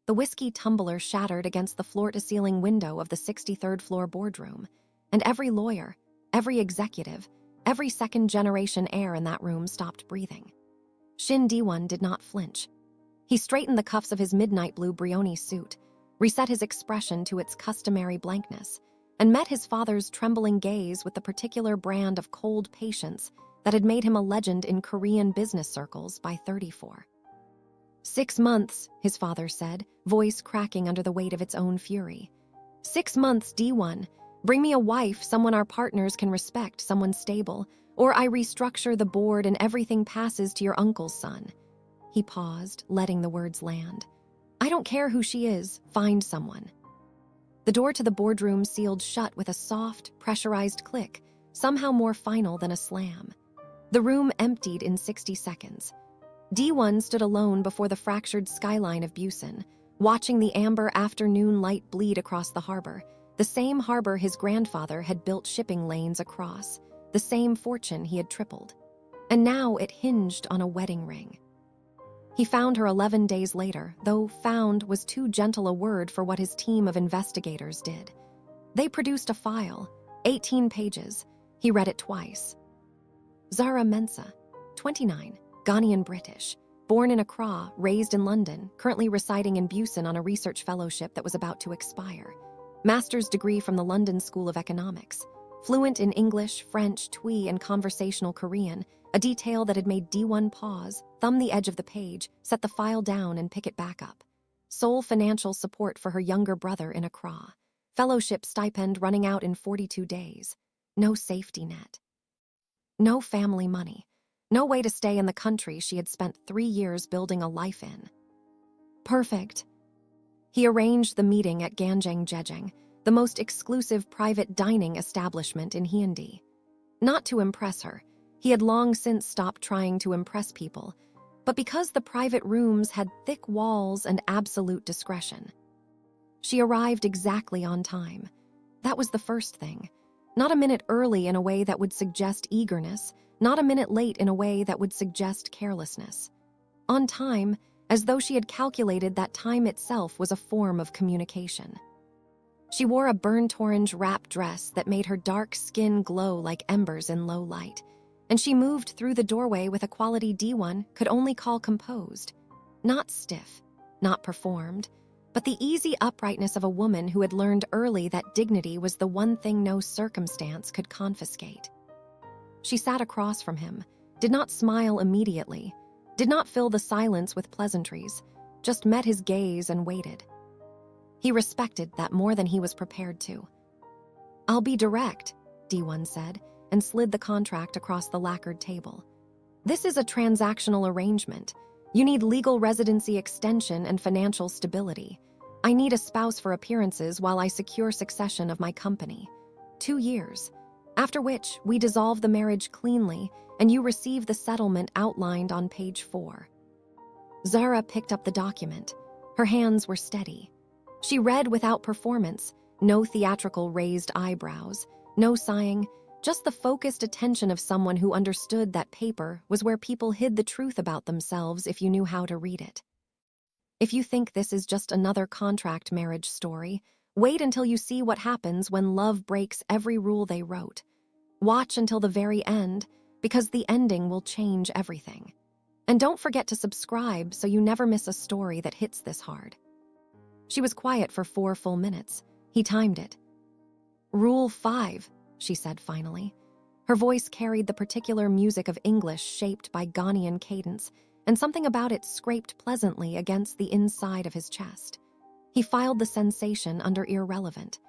The whiskey tumbler shattered against the floor-to-ceiling window of the 63rd floor boardroom, and every lawyer, every executive, every second-generation heir in that room stopped breathing. Shin Dae-won did not flinch. He straightened the cuffs of his midnight blue Brioni suit, reset his expression to its customary blankness, and met his father's trembling gaze with the particular brand of cold patience that had made him a legend in Korean business circles by 34. 6 months, his father said, voice cracking under the weight of its own fury. 6 months, Dae-won. Bring me a wife, someone our partners can respect, someone stable, or I restructure the board and everything passes to your uncle's son. He paused, letting the words land. I don't care who she is, find someone. The door to the boardroom sealed shut with a soft, pressurized click, somehow more final than a slam. The room emptied in 60 seconds. Dae-won stood alone before the fractured skyline of Busan, watching the amber afternoon light bleed across the harbor, the same harbor his grandfather had built shipping lanes across, the same fortune he had tripled. And now it hinged on a wedding ring. He found her 11 days later, though found was too gentle a word for what his team of investigators did. They produced a file, 18 pages. He read it twice. Zara Mensah, 29, Ghanaian-British, born in Accra, raised in London, currently residing in Busan on a research fellowship that was about to expire. Master's degree from the London School of Economics. Fluent in English, French, Twi, and conversational Korean, a detail that had made Dae-won pause, thumb the edge of the page, set the file down, and pick it back up. Sole financial support for her younger brother in Accra. Fellowship stipend running out in 42 days. No safety net. No family money. No way to stay in the country she had spent 3 years building a life in. Perfect. He arranged the meeting at Ghanaian-British, the most exclusive private dining establishment in Hyundai. Not to impress her. He had long since stopped trying to impress people, but because the private rooms had thick walls and absolute discretion. She arrived exactly on time. That was the first thing. Not a minute early in a way that would suggest eagerness, not a minute late in a way that would suggest carelessness. On time, as though she had calculated that time itself was a form of communication. She wore a burnt orange wrap dress that made her dark skin glow like embers in low light, and she moved through the doorway with a quality Dae-won could only call composed. Not stiff, not performed, but the easy uprightness of a woman who had learned early that dignity was the one thing no circumstance could confiscate. She sat across from him, did not smile immediately, did not fill the silence with pleasantries, just met his gaze and waited. He respected that more than he was prepared to. I'll be direct, Dae-won said, and slid the contract across the lacquered table. This is a transactional arrangement. You need legal residency extension and financial stability. I need a spouse for appearances while I secure succession of my company. 2 years. After which, we dissolve the marriage cleanly, and you receive the settlement outlined on page 4. Zara picked up the document. Her hands were steady. She read without performance, no theatrical raised eyebrows, no sighing, just the focused attention of someone who understood that paper was where people hid the truth about themselves if you knew how to read it. If you think this is just another contract marriage story, wait until you see what happens when love breaks every rule they wrote. Watch until the very end, because the ending will change everything. And don't forget to subscribe so you never miss a story that hits this hard. She was quiet for 4 full minutes. He timed it. Rule 5, she said finally. Her voice carried the particular music of English shaped by Ghanaian cadence, and something about it scraped pleasantly against the inside of his chest. He filed the sensation under irrelevant.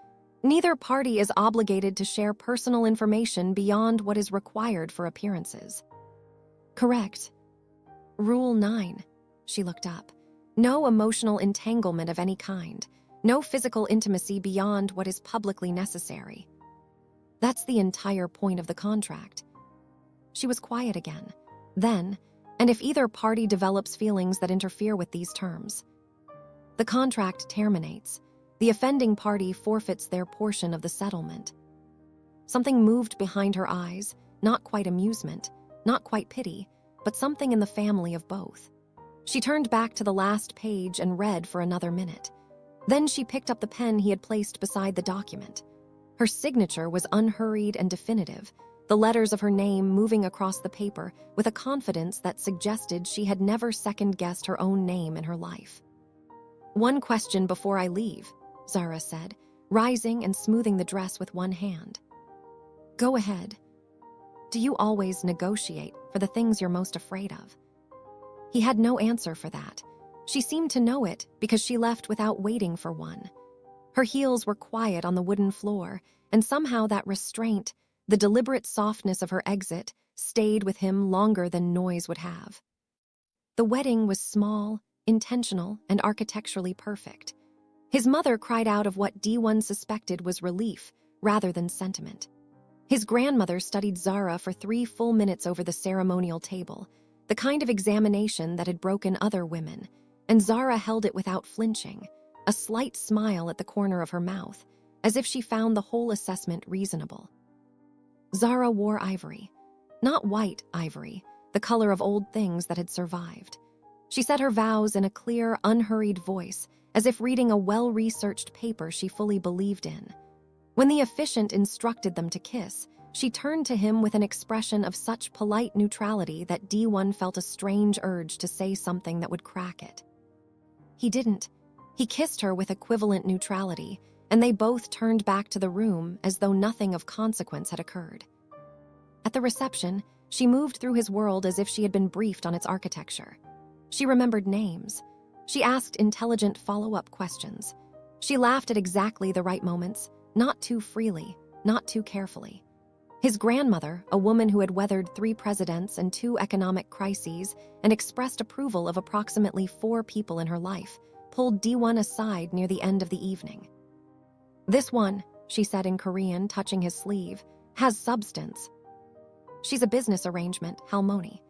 Neither party is obligated to share personal information beyond what is required for appearances. Correct. Rule 9. She looked up. No emotional entanglement of any kind. No physical intimacy beyond what is publicly necessary. That's the entire point of the contract. She was quiet again. Then, and if either party develops feelings that interfere with these terms. The contract terminates. The offending party forfeits their portion of the settlement. Something moved behind her eyes, not quite amusement, not quite pity, but something in the family of both. She turned back to the last page and read for another minute. Then she picked up the pen he had placed beside the document. Her signature was unhurried and definitive, the letters of her name moving across the paper with a confidence that suggested she had never second-guessed her own name in her life. "One question before I leave," Zara said, rising and smoothing the dress with one hand. "Go ahead. Do you always negotiate for the things you're most afraid of?" He had no answer for that. She seemed to know it because she left without waiting for one. Her heels were quiet on the wooden floor, and somehow that restraint, the deliberate softness of her exit, stayed with him longer than noise would have. The wedding was small, intentional, and architecturally perfect. His mother cried out of what Dae-won suspected was relief rather than sentiment. His grandmother studied Zara for 3 full minutes over the ceremonial table, the kind of examination that had broken other women, and Zara held it without flinching, a slight smile at the corner of her mouth, as if she found the whole assessment reasonable. Zara wore ivory, not white ivory, the color of old things that had survived. She said her vows in a clear, unhurried voice, as if reading a well-researched paper she fully believed in. When the officiant instructed them to kiss, she turned to him with an expression of such polite neutrality that Dae-won felt a strange urge to say something that would crack it. He didn't. He kissed her with equivalent neutrality, and they both turned back to the room as though nothing of consequence had occurred. At the reception, she moved through his world as if she had been briefed on its architecture. She remembered names. She asked intelligent follow-up questions. She laughed at exactly the right moments, not too freely, not too carefully. His grandmother, a woman who had weathered 3 presidents and 2 economic crises and expressed approval of approximately 4 people in her life, pulled Dae-won aside near the end of the evening. "This one," she said in Korean, touching his sleeve, "has substance. She's a business arrangement, Halmoni."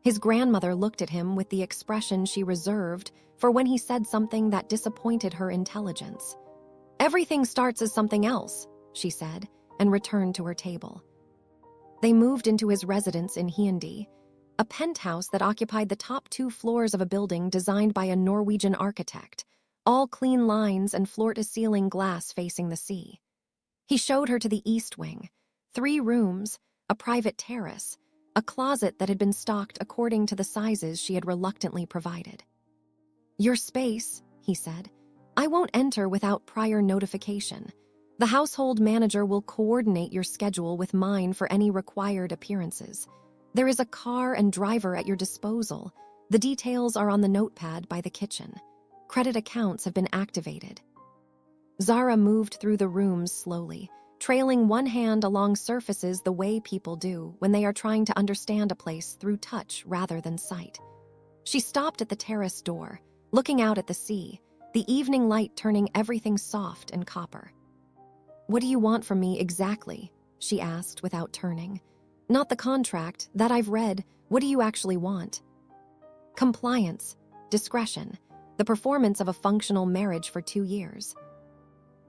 His grandmother looked at him with the expression she reserved for when he said something that disappointed her intelligence. "Everything starts as something else," she said, and returned to her table. They moved into his residence in Hyundai, a penthouse that occupied the top 2 floors of a building designed by a Norwegian architect, all clean lines and floor-to-ceiling glass facing the sea. He showed her to the east wing, 3 rooms, a private terrace, a closet that had been stocked according to the sizes she had reluctantly provided. "Your space," he said. "I won't enter without prior notification. The household manager will coordinate your schedule with mine for any required appearances. There is a car and driver at your disposal. The details are on the notepad by the kitchen. Credit accounts have been activated." Zara moved through the rooms slowly, trailing one hand along surfaces the way people do when they are trying to understand a place through touch rather than sight. She stopped at the terrace door, looking out at the sea, the evening light turning everything soft and copper. "What do you want from me exactly?" she asked without turning. "Not the contract, that I've read. What do you actually want?" "Compliance, discretion, the performance of a functional marriage for 2 years."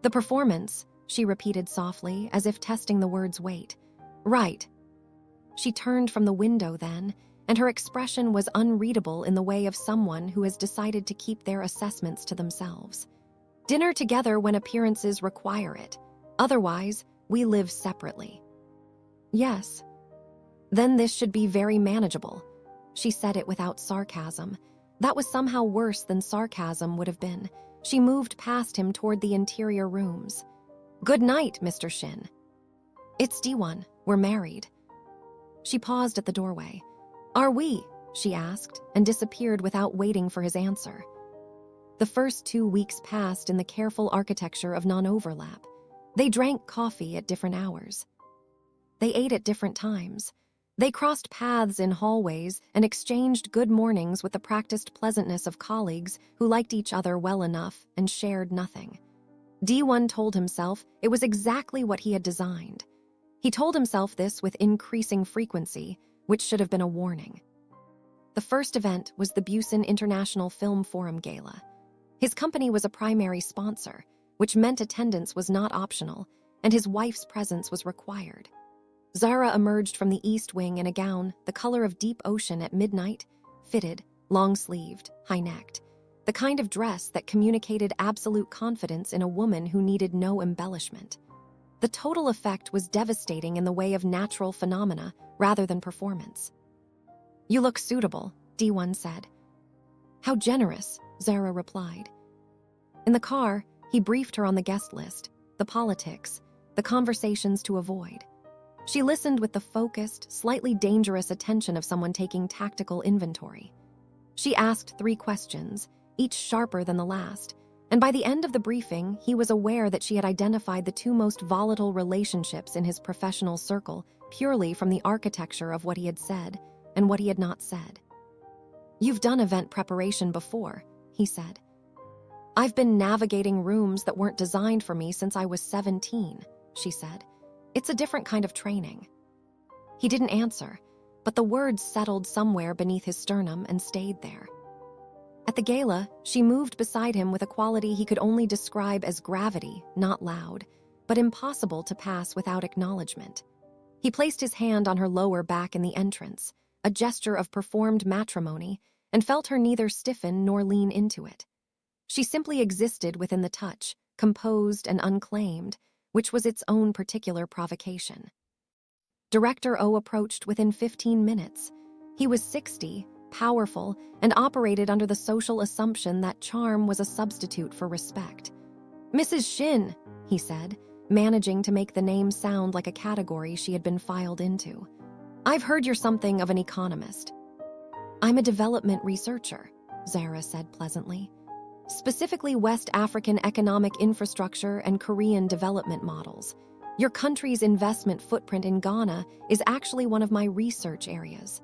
"The performance," she repeated softly, as if testing the word's weight. "Right." She turned from the window then, and her expression was unreadable in the way of someone who has decided to keep their assessments to themselves. "Dinner together when appearances require it. Otherwise, we live separately." "Yes." "Then this should be very manageable." She said it without sarcasm. That was somehow worse than sarcasm would have been. She moved past him toward the interior rooms. "Good night, Mr. Shin." "It's Dae-won. We're married." She paused at the doorway. "Are we?" she asked, and disappeared without waiting for his answer. The first 2 weeks passed in the careful architecture of non-overlap. They drank coffee at different hours. They ate at different times. They crossed paths in hallways and exchanged good mornings with the practiced pleasantness of colleagues who liked each other well enough and shared nothing. Dae-won told himself it was exactly what he had designed. He told himself this with increasing frequency, which should have been a warning. The first event was the Busan International Film Forum Gala. His company was a primary sponsor, which meant attendance was not optional, and his wife's presence was required. Zara emerged from the east wing in a gown the color of deep ocean at midnight, fitted, long-sleeved, high-necked, the kind of dress that communicated absolute confidence in a woman who needed no embellishment. The total effect was devastating in the way of natural phenomena rather than performance. "You look suitable," Dae-won said. "How generous," Zara replied. In the car, he briefed her on the guest list, the politics, the conversations to avoid. She listened with the focused, slightly dangerous attention of someone taking tactical inventory. She asked 3 questions, each sharper than the last, and by the end of the briefing, he was aware that she had identified the 2 most volatile relationships in his professional circle purely from the architecture of what he had said and what he had not said. "You've done event preparation before," he said. "I've been navigating rooms that weren't designed for me since I was 17, she said. "It's a different kind of training." He didn't answer, but the words settled somewhere beneath his sternum and stayed there. At the gala, she moved beside him with a quality he could only describe as gravity, not loud, but impossible to pass without acknowledgement. He placed his hand on her lower back in the entrance, a gesture of performed matrimony, and felt her neither stiffen nor lean into it. She simply existed within the touch, composed and unclaimed, which was its own particular provocation. Director O approached within 15 minutes. He was 60, powerful, and operated under the social assumption that charm was a substitute for respect. "Mrs. Shin," he said, managing to make the name sound like a category she had been filed into. "I've heard you're something of an economist." "I'm a development researcher," Zara said pleasantly. "Specifically West African economic infrastructure and Korean development models. Your country's investment footprint in Ghana is actually one of my research areas."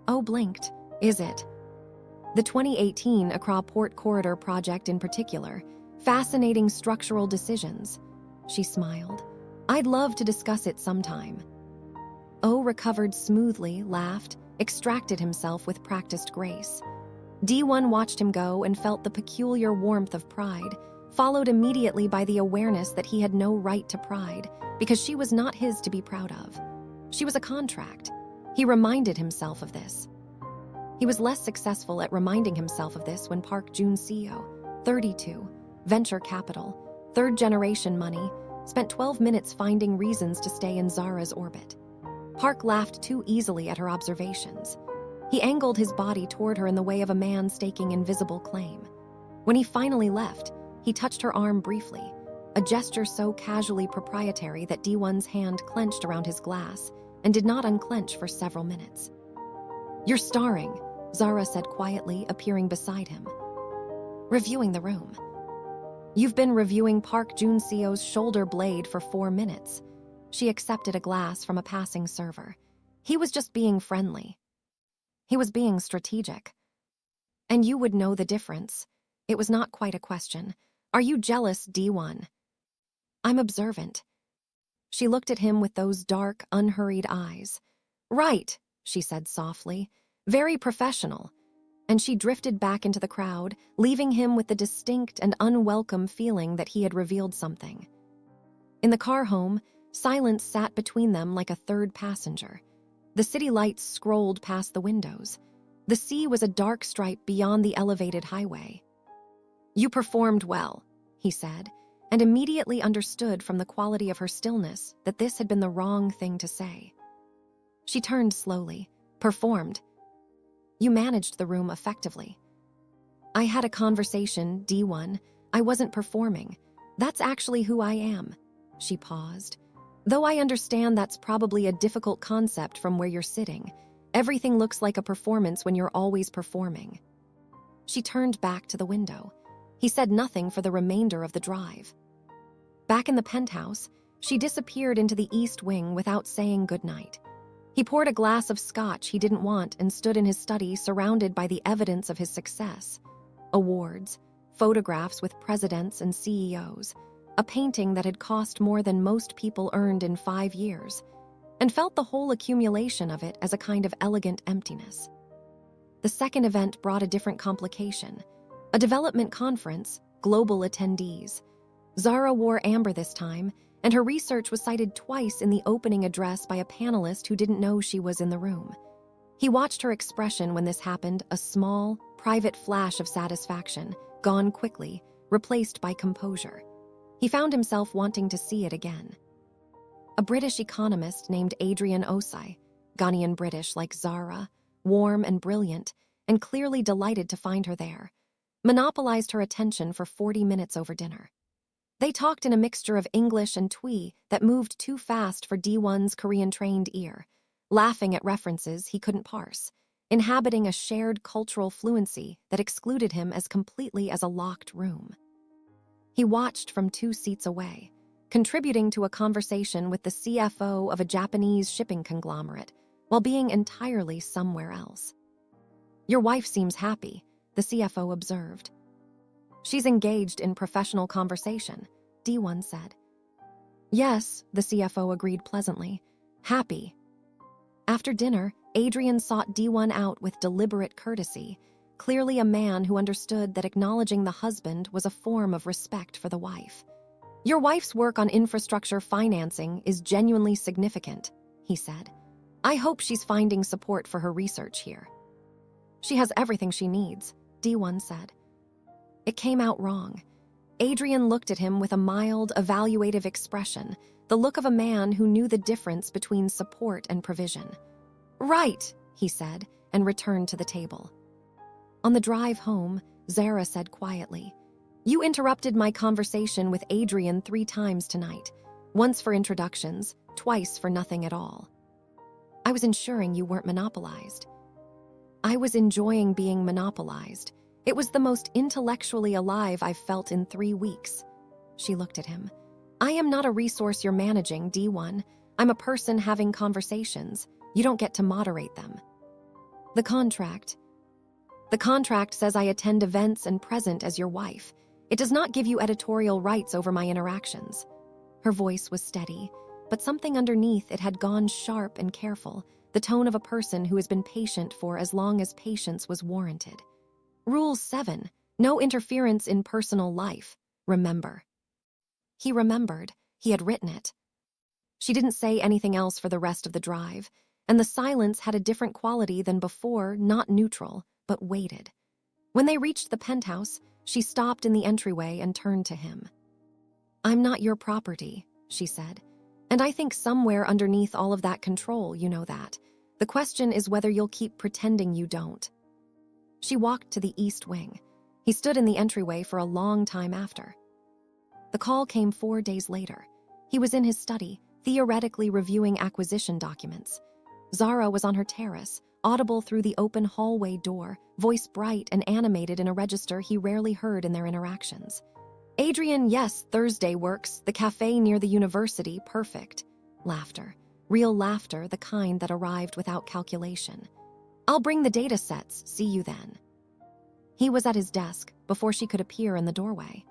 O blinked. "Is it?" "The 2018 Accra Port Corridor project in particular. Fascinating structural decisions." She smiled. "I'd love to discuss it sometime." O recovered smoothly, laughed, extracted himself with practiced grace. Dae-won watched him go and felt the peculiar warmth of pride, followed immediately by the awareness that he had no right to pride, because she was not his to be proud of. She was a contract. He reminded himself of this. He was less successful at reminding himself of this when Park Jun-seo, 32, venture capital, third-generation money, spent 12 minutes finding reasons to stay in Zara's orbit. Park laughed too easily at her observations. He angled his body toward her in the way of a man staking invisible claim. When he finally left, he touched her arm briefly, a gesture so casually proprietary that Dae-won's hand clenched around his glass and did not unclench for several minutes. "You're starring," Zara said quietly, appearing beside him. "Reviewing the room." "You've been reviewing Park Jun-seo's shoulder blade for 4 minutes." She accepted a glass from a passing server. He was just being friendly. He was being strategic. "And you would know the difference." It was not quite a question. "Are you jealous, Dae-won?" "I'm observant." She looked at him with those dark, unhurried eyes. "Right," she said softly. "Very professional." And she drifted back into the crowd, leaving him with the distinct and unwelcome feeling that he had revealed something. In the car home, silence sat between them like a third passenger. The city lights scrolled past the windows. The sea was a dark stripe beyond the elevated highway. "You performed well," he said, and immediately understood from the quality of her stillness that this had been the wrong thing to say. She turned slowly. "Performed?" "You managed the room effectively." "I had a conversation, Dae-won. I wasn't performing. That's actually who I am." She paused. "Though I understand that's probably a difficult concept from where you're sitting. Everything looks like a performance when you're always performing." She turned back to the window. He said nothing for the remainder of the drive. Back in the penthouse, she disappeared into the east wing without saying goodnight. He poured a glass of scotch he didn't want and stood in his study surrounded by the evidence of his success. Awards, photographs with presidents and CEOs, a painting that had cost more than most people earned in 5 years, and felt the whole accumulation of it as a kind of elegant emptiness. The second event brought a different complication. A development conference, global attendees. Zara wore amber this time, and her research was cited twice in the opening address by a panelist who didn't know she was in the room. He watched her expression when this happened, a small, private flash of satisfaction, gone quickly, replaced by composure. He found himself wanting to see it again. A British economist named Adrian Osei, Ghanaian-British like Zara, warm and brilliant, and clearly delighted to find her there, monopolized her attention for 40 minutes over dinner. They talked in a mixture of English and Twi that moved too fast for Dae-won's Korean-trained ear, laughing at references he couldn't parse, inhabiting a shared cultural fluency that excluded him as completely as a locked room. He watched from 2 seats away, contributing to a conversation with the CFO of a Japanese shipping conglomerate, while being entirely somewhere else. "Your wife seems happy," the CFO observed. "She's engaged in professional conversation," Dae-won said. "Yes," the CFO agreed pleasantly. "Happy." After dinner, Adrian sought Dae-won out with deliberate courtesy, clearly a man who understood that acknowledging the husband was a form of respect for the wife. "Your wife's work on infrastructure financing is genuinely significant," he said. "I hope she's finding support for her research here." "She has everything she needs," Dae-won said. It came out wrong. Adrian looked at him with a mild, evaluative expression, the look of a man who knew the difference between support and provision. "Right," he said, and returned to the table. On the drive home, Zara said quietly, "You interrupted my conversation with Adrian 3 times tonight, once for introductions, twice for nothing at all." "I was ensuring you weren't monopolized." "I was enjoying being monopolized. It was the most intellectually alive I've felt in 3 weeks." She looked at him. "I am not a resource you're managing, Dae-won. I'm a person having conversations. You don't get to moderate them." The contract says I attend events and present as your wife. It does not give you editorial rights over my interactions." Her voice was steady, but something underneath it had gone sharp and careful, the tone of a person who has been patient for as long as patience was warranted. "Rule 7, no interference in personal life, remember." He remembered. He had written it. She didn't say anything else for the rest of the drive, and the silence had a different quality than before, not neutral, but weighted. When they reached the penthouse, she stopped in the entryway and turned to him. "I'm not your property," she said, "and I think somewhere underneath all of that control, you know that. The question is whether you'll keep pretending you don't." She walked to the east wing. He stood in the entryway for a long time after. The call came 4 days later. He was in his study, theoretically reviewing acquisition documents. Zara was on her terrace, audible through the open hallway door, voice bright and animated in a register he rarely heard in their interactions. "Adrian, yes, Thursday works. The cafe near the university, perfect." Laughter. Real laughter, the kind that arrived without calculation. "I'll bring the data sets. See you then." He was at his desk before she could appear in the doorway.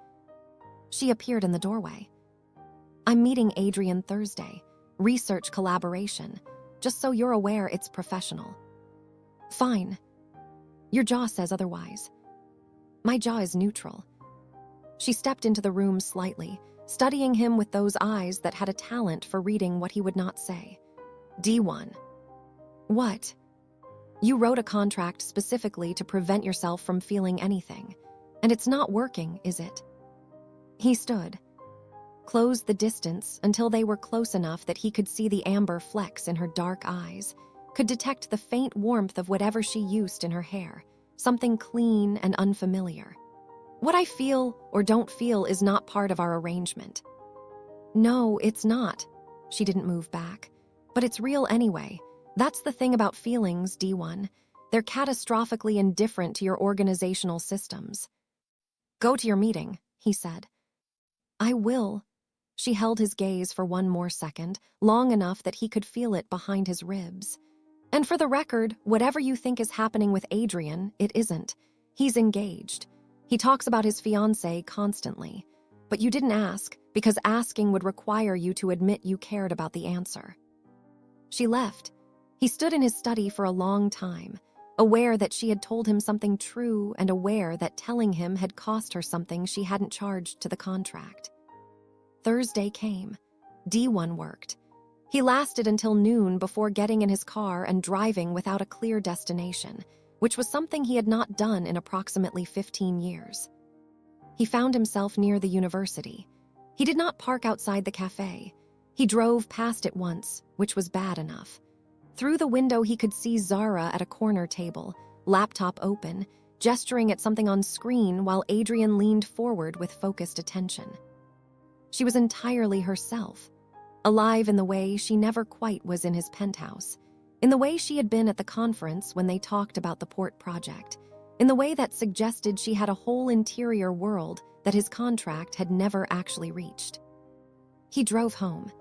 She appeared in the doorway. "I'm meeting Adrian Thursday. Research collaboration. Just so you're aware, it's professional." "Fine. Your jaw says otherwise." "My jaw is neutral." She stepped into the room slightly, studying him with those eyes that had a talent for reading what he would not say. "Dae-won." "What?" "You wrote a contract specifically to prevent yourself from feeling anything. And it's not working, is it?" He stood, closed the distance until they were close enough that he could see the amber flecks in her dark eyes, could detect the faint warmth of whatever she used in her hair, something clean and unfamiliar. "What I feel or don't feel is not part of our arrangement." "No, it's not." She didn't move back. "But it's real anyway. That's the thing about feelings, Dae-won. They're catastrophically indifferent to your organizational systems." "Go to your meeting," he said. "I will." She held his gaze for 1 more second, long enough that he could feel it behind his ribs. "And for the record, whatever you think is happening with Adrian, it isn't. He's engaged. He talks about his fiancée constantly. But you didn't ask, because asking would require you to admit you cared about the answer." She left. He stood in his study for a long time, aware that she had told him something true and aware that telling him had cost her something she hadn't charged to the contract. Thursday came. Dae-won worked. He lasted until noon before getting in his car and driving without a clear destination, which was something he had not done in approximately 15 years. He found himself near the university. He did not park outside the cafe. He drove past it once, which was bad enough. Through the window, he could see Zara at a corner table, laptop open, gesturing at something on screen while Adrian leaned forward with focused attention. She was entirely herself, alive in the way she never quite was in his penthouse, in the way she had been at the conference when they talked about the port project, in the way that suggested she had a whole interior world that his contract had never actually reached. He drove home.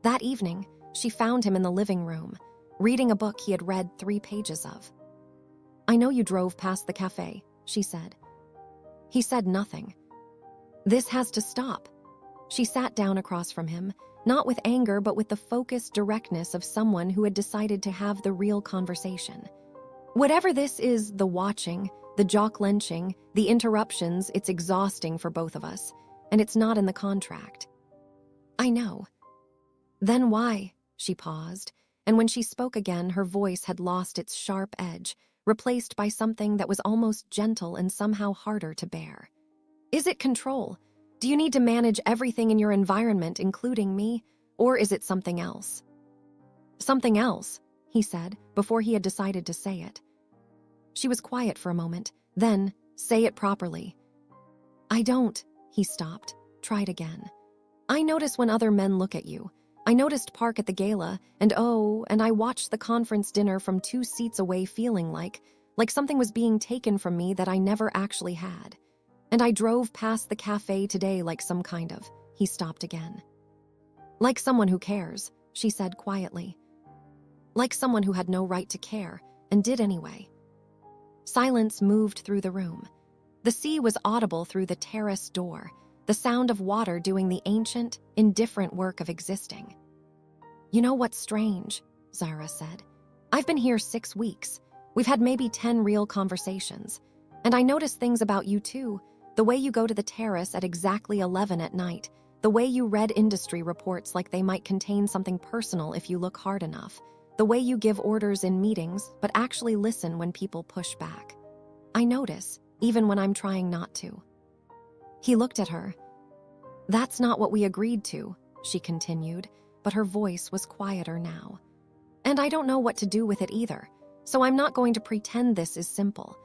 That evening, she found him in the living room, reading a book he had read 3 pages of. "I know you drove past the cafe," she said. He said nothing. "This has to stop." She sat down across from him, not with anger but with the focused directness of someone who had decided to have the real conversation. "Whatever this is, the watching, the jaw-clenching, the interruptions, it's exhausting for both of us, and it's not in the contract." "I know." "Then why?" She paused, and when she spoke again, her voice had lost its sharp edge, replaced by something that was almost gentle and somehow harder to bear. "Is it control? Do you need to manage everything in your environment, including me? Or is it something else?" "Something else," he said, before he had decided to say it. She was quiet for a moment, then, "Say it properly." "I don't," he stopped, tried again. "I notice when other men look at you. I noticed Park at the gala, and I watched the conference dinner from 2 seats away feeling like something was being taken from me that I never actually had. And I drove past the cafe today like some kind of," he stopped again. "Like someone who cares," she said quietly. "Like someone who had no right to care, and did anyway." Silence moved through the room. The sea was audible through the terrace door, the sound of water doing the ancient, indifferent work of existing. "You know what's strange?" Zara said. "I've been here 6 weeks. We've had maybe 10 real conversations. And I notice things about you too. The way you go to the terrace at exactly 11 at night. The way you read industry reports like they might contain something personal if you look hard enough. The way you give orders in meetings but actually listen when people push back. I notice, even when I'm trying not to." He looked at her. "That's not what we agreed to," she continued, but her voice was quieter now. "And I don't know what to do with it either, so I'm not going to pretend this is simple.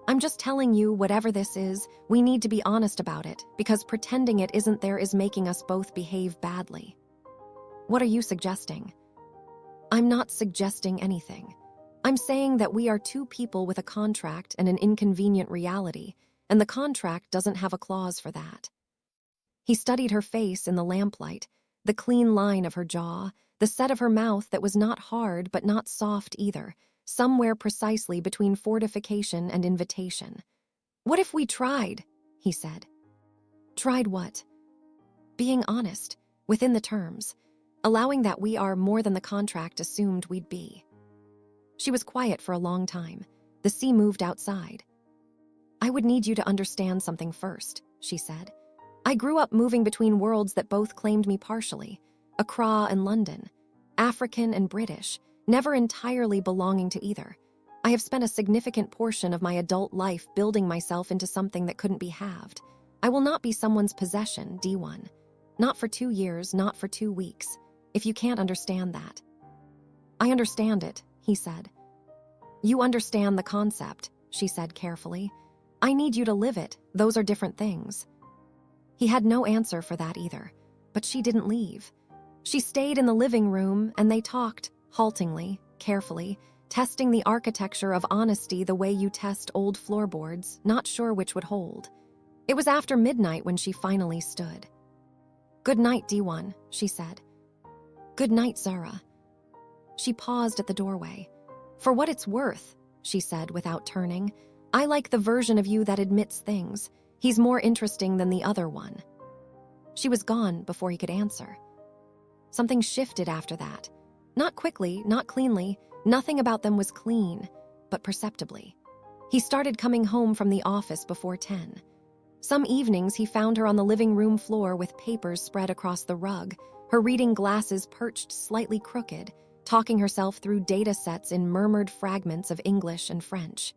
I'm just telling you, whatever this is, we need to be honest about it, because pretending it isn't there is making us both behave badly." "What are you suggesting?" "I'm not suggesting anything. I'm saying that we are 2 people with a contract and an inconvenient reality, and the contract doesn't have a clause for that." He studied her face in the lamplight, the clean line of her jaw, the set of her mouth that was not hard but not soft either, somewhere precisely between fortification and invitation. "What if we tried?" he said. "Tried what?" "Being honest, within the terms, allowing that we are more than the contract assumed we'd be." She was quiet for a long time. The sea moved outside. "I would need you to understand something first," she said. "I grew up moving between worlds that both claimed me partially, Accra and London, African and British, never entirely belonging to either. I have spent a significant portion of my adult life building myself into something that couldn't be halved. I will not be someone's possession, D1. Not for 2 years, not for 2 weeks, if you can't understand that." "I understand it," he said. "You understand the concept," she said carefully. "I need you to live it. Those are different things." He had no answer for that either, but she didn't leave. She stayed in the living room, and they talked, haltingly, carefully, testing the architecture of honesty the way you test old floorboards, not sure which would hold. It was after midnight when she finally stood. "Good night, D1, she said. "Good night, Zara." She paused at the doorway. "For what it's worth," she said without turning, "I like the version of you that admits things. He's more interesting than the other one." She was gone before he could answer. Something shifted after that. Not quickly, not cleanly, nothing about them was clean, but perceptibly. He started coming home from the office before 10. Some evenings he found her on the living room floor with papers spread across the rug, her reading glasses perched slightly crooked, talking herself through data sets in murmured fragments of English and French.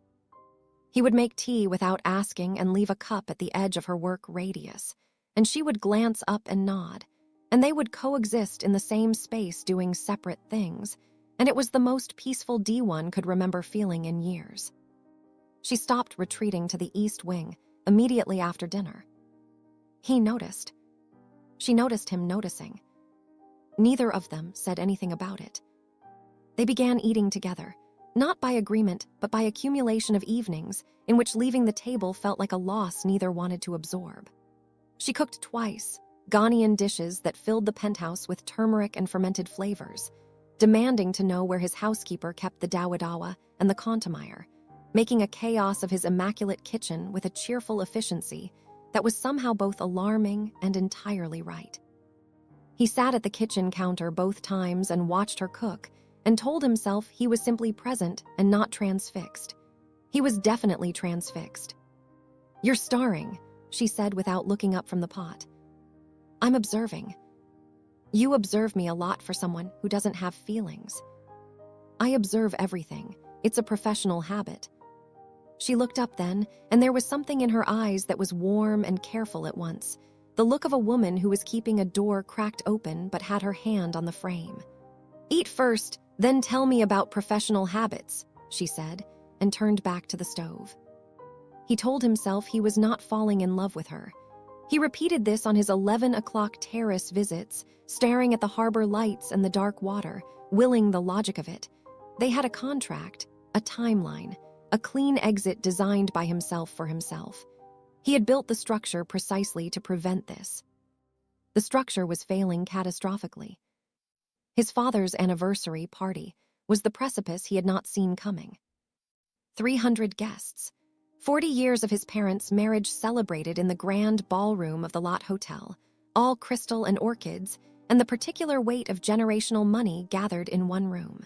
He would make tea without asking and leave a cup at the edge of her work radius, and she would glance up and nod, and they would coexist in the same space doing separate things, and it was the most peaceful Dae-won could remember feeling in years. She stopped retreating to the east wing immediately after dinner. He noticed. She noticed him noticing. Neither of them said anything about it. They began eating together, not by agreement, but by accumulation of evenings in which leaving the table felt like a loss neither wanted to absorb. She cooked twice, Ghanaian dishes that filled the penthouse with turmeric and fermented flavors, demanding to know where his housekeeper kept the dawa and the kontomire, making a chaos of his immaculate kitchen with a cheerful efficiency that was somehow both alarming and entirely right. He sat at the kitchen counter both times and watched her cook, and told himself he was simply present and not transfixed. He was definitely transfixed. "You're starring," she said without looking up from the pot. "I'm observing. You observe me a lot for someone who doesn't have feelings." "I observe everything. It's a professional habit." She looked up then, and there was something in her eyes that was warm and careful at once, the look of a woman who was keeping a door cracked open but had her hand on the frame. "Eat first, then tell me about professional habits," she said, and turned back to the stove. He told himself he was not falling in love with her. He repeated this on his 11 o'clock terrace visits, staring at the harbor lights and the dark water, willing the logic of it. They had a contract, a timeline, a clean exit designed by himself for himself. He had built the structure precisely to prevent this. The structure was failing catastrophically. His father's anniversary party was the precipice he had not seen coming. 300 guests. 40 years of his parents' marriage celebrated in the grand ballroom of the Lot Hotel, all crystal and orchids, and the particular weight of generational money gathered in one room.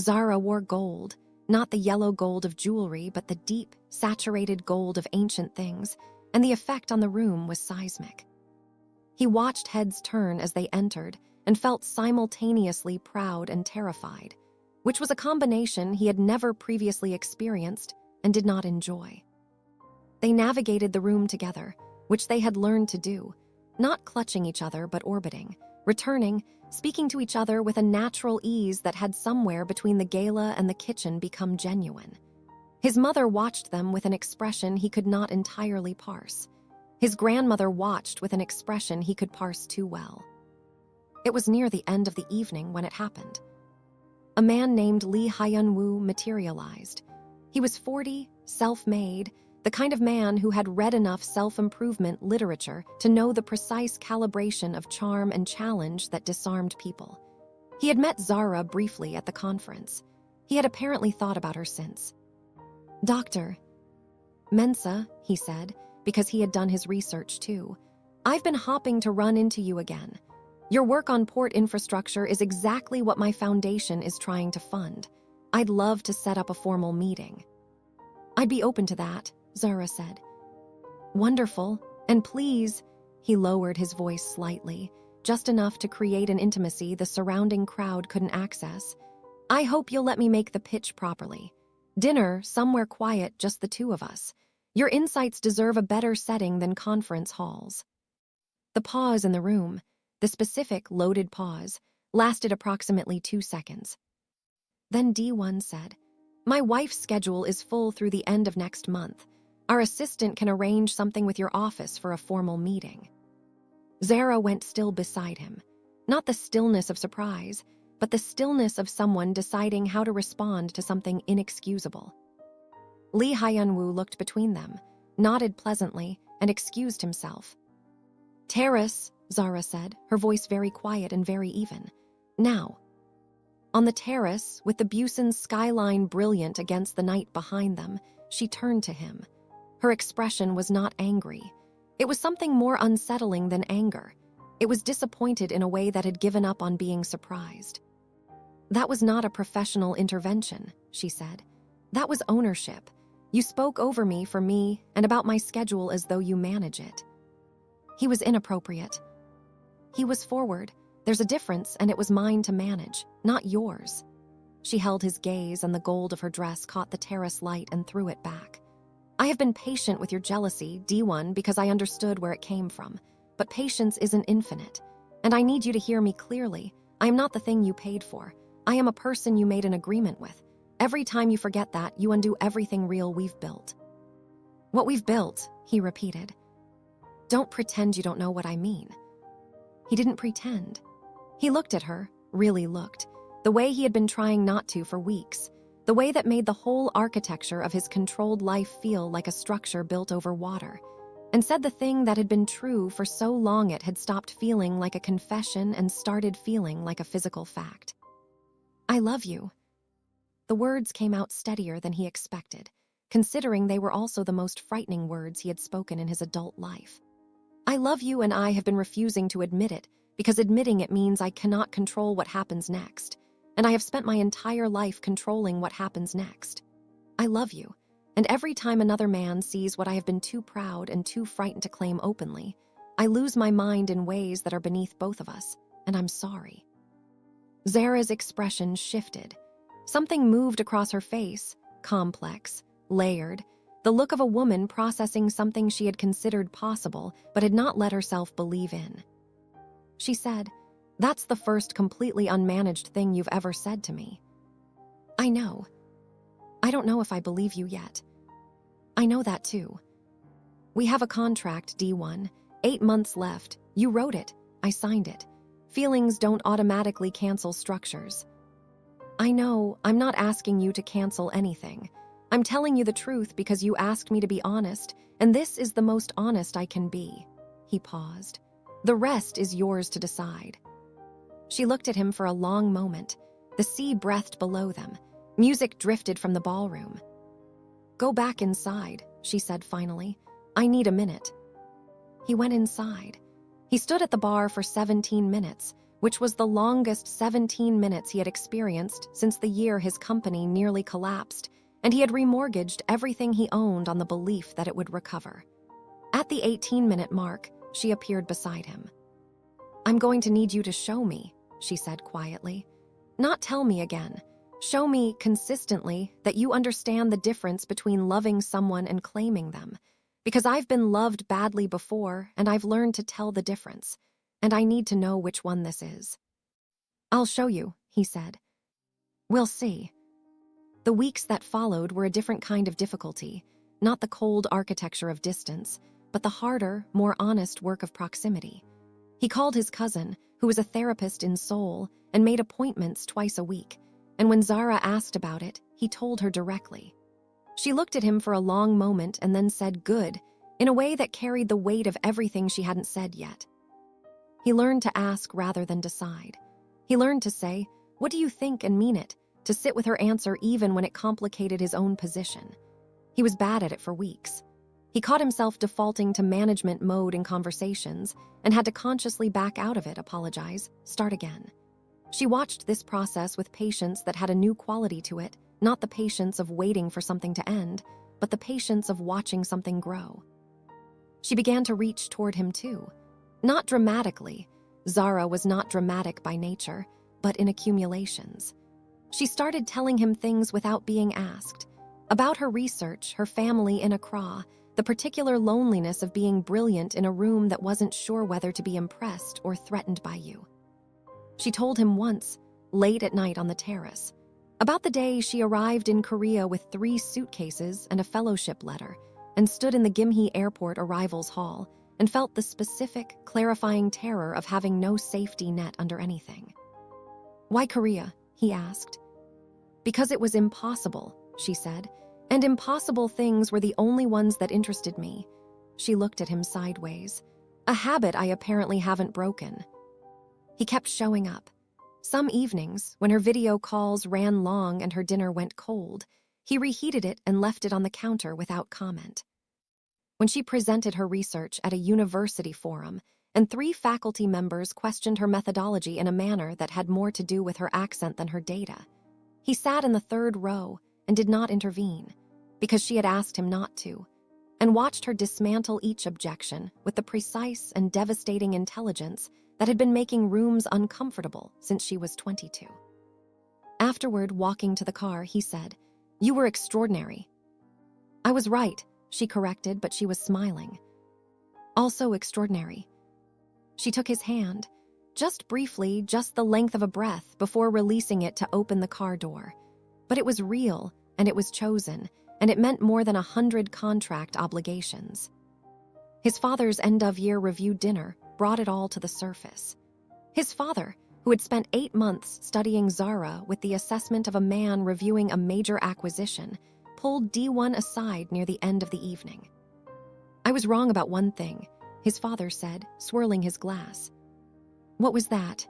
Zara wore gold, not the yellow gold of jewelry, but the deep, saturated gold of ancient things, and the effect on the room was seismic. He watched heads turn as they entered and felt simultaneously proud and terrified, which was a combination he had never previously experienced and did not enjoy. They navigated the room together, which they had learned to do, not clutching each other but orbiting, returning, speaking to each other with a natural ease that had somewhere between the gala and the kitchen become genuine. His mother watched them with an expression he could not entirely parse. His grandmother watched with an expression he could parse too well. It was near the end of the evening when it happened. A man named Lee Hyun-woo materialized. He was 40, self-made, the kind of man who had read enough self-improvement literature to know the precise calibration of charm and challenge that disarmed people. He had met Zara briefly at the conference. He had apparently thought about her since. "Dr. Mensah," he said, because he had done his research too. "I've been hopping to run into you again. Your work on port infrastructure is exactly what my foundation is trying to fund. I'd love to set up a formal meeting." "I'd be open to that," Zara said. "Wonderful, and please," he lowered his voice slightly, just enough to create an intimacy the surrounding crowd couldn't access. "I hope you'll let me make the pitch properly. Dinner, somewhere quiet, just the two of us. Your insights deserve a better setting than conference halls." The pause in the room, the specific loaded pause, lasted approximately 2 seconds. Then Dae-won said, "My wife's schedule is full through the end of next month. Our assistant can arrange something with your office for a formal meeting." Zara went still beside him, not the stillness of surprise, but the stillness of someone deciding how to respond to something inexcusable. Lee Hyun-woo looked between them, nodded pleasantly, and excused himself. "Terrace," Zara said, her voice very quiet and very even. "Now." On the terrace, with the Busan skyline brilliant against the night behind them, she turned to him. Her expression was not angry. It was something more unsettling than anger. It was disappointed in a way that had given up on being surprised. "That was not a professional intervention," she said. "That was ownership. You spoke over me for me and about my schedule as though you manage it." He was inappropriate. He was forward, There's a difference, and it was mine to manage, not yours. She held his gaze, and the gold of her dress caught the terrace light and threw it back. I have been patient with your jealousy, Dae-won, because I understood where it came from. But patience isn't infinite. And I need you to hear me clearly. I am not the thing you paid for. I am a person you made an agreement with. Every time you forget that, you undo everything real we've built. What we've built, he repeated. Don't pretend you don't know what I mean. He didn't pretend. He looked at her, really looked, the way he had been trying not to for weeks, the way that made the whole architecture of his controlled life feel like a structure built over water, and said the thing that had been true for so long it had stopped feeling like a confession and started feeling like a physical fact. I love you. The words came out steadier than he expected, considering they were also the most frightening words he had spoken in his adult life. I love you, and I have been refusing to admit it, because admitting it means I cannot control what happens next, and I have spent my entire life controlling what happens next. I love you, and every time another man sees what I have been too proud and too frightened to claim openly, I lose my mind in ways that are beneath both of us, and I'm sorry. Zara's expression shifted. Something moved across her face, complex, layered, the look of a woman processing something she had considered possible but had not let herself believe in. She said, "That's the first completely unmanaged thing you've ever said to me." I know. I don't know if I believe you yet. I know that too. We have a contract, Dae-won. 8 months left. You wrote it. I signed it. Feelings don't automatically cancel structures. I know. I'm not asking you to cancel anything. I'm telling you the truth because you asked me to be honest, and this is the most honest I can be. He paused. The rest is yours to decide. She looked at him for a long moment. The sea breathed below them. Music drifted from the ballroom. Go back inside, she said finally. I need a minute. He went inside. He stood at the bar for 17 minutes, which was the longest 17 minutes he had experienced since the year his company nearly collapsed, and he had remortgaged everything he owned on the belief that it would recover. At the 18-minute mark, she appeared beside him. I'm going to need you to show me, she said quietly. Not tell me again. Show me consistently that you understand the difference between loving someone and claiming them, because I've been loved badly before and I've learned to tell the difference, and I need to know which one this is. I'll show you, he said. We'll see. The weeks that followed were a different kind of difficulty, not the cold architecture of distance, but the harder, more honest work of proximity. He called his cousin, who was a therapist in Seoul, and made appointments twice a week, and when Zara asked about it, he told her directly. She looked at him for a long moment and then said good, in a way that carried the weight of everything she hadn't said yet. He learned to ask rather than decide. He learned to say, what do you think, and mean it, to sit with her answer even when it complicated his own position. He was bad at it for weeks. He caught himself defaulting to management mode in conversations and had to consciously back out of it, apologize, start again. She watched this process with patience that had a new quality to it, not the patience of waiting for something to end, but the patience of watching something grow. She began to reach toward him too. Not dramatically. Zara was not dramatic by nature, but in accumulations. She started telling him things without being asked. About her research, her family in Accra, the particular loneliness of being brilliant in a room that wasn't sure whether to be impressed or threatened by you. She told him once, late at night on the terrace, about the day she arrived in Korea with 3 suitcases and a fellowship letter, and stood in the Gimhae Airport arrivals hall and felt the specific, clarifying terror of having no safety net under anything. Why Korea? He asked. Because it was impossible, she said, and impossible things were the only ones that interested me. She looked at him sideways. A habit I apparently haven't broken. He kept showing up. Some evenings, when her video calls ran long and her dinner went cold, he reheated it and left it on the counter without comment. When she presented her research at a university forum, and 3 faculty members questioned her methodology in a manner that had more to do with her accent than her data, he sat in the 3rd row and did not intervene, because she had asked him not to. and watched her dismantle each objection with the precise and devastating intelligence that had been making rooms uncomfortable since she was 22. Afterward, walking to the car, he said, "You were extraordinary." "I was right," she corrected, but she was smiling. "Also extraordinary." She took his hand, just briefly, just the length of a breath, before releasing it to open the car door. But it was real, and it was chosen, and it meant more than 100 contract obligations. His father's end-of-year review dinner brought it all to the surface. His father, who had spent 8 months studying Zara with the assessment of a man reviewing a major acquisition, pulled Dae-won aside near the end of the evening. "I was wrong about one thing," his father said, swirling his glass. "What was that?"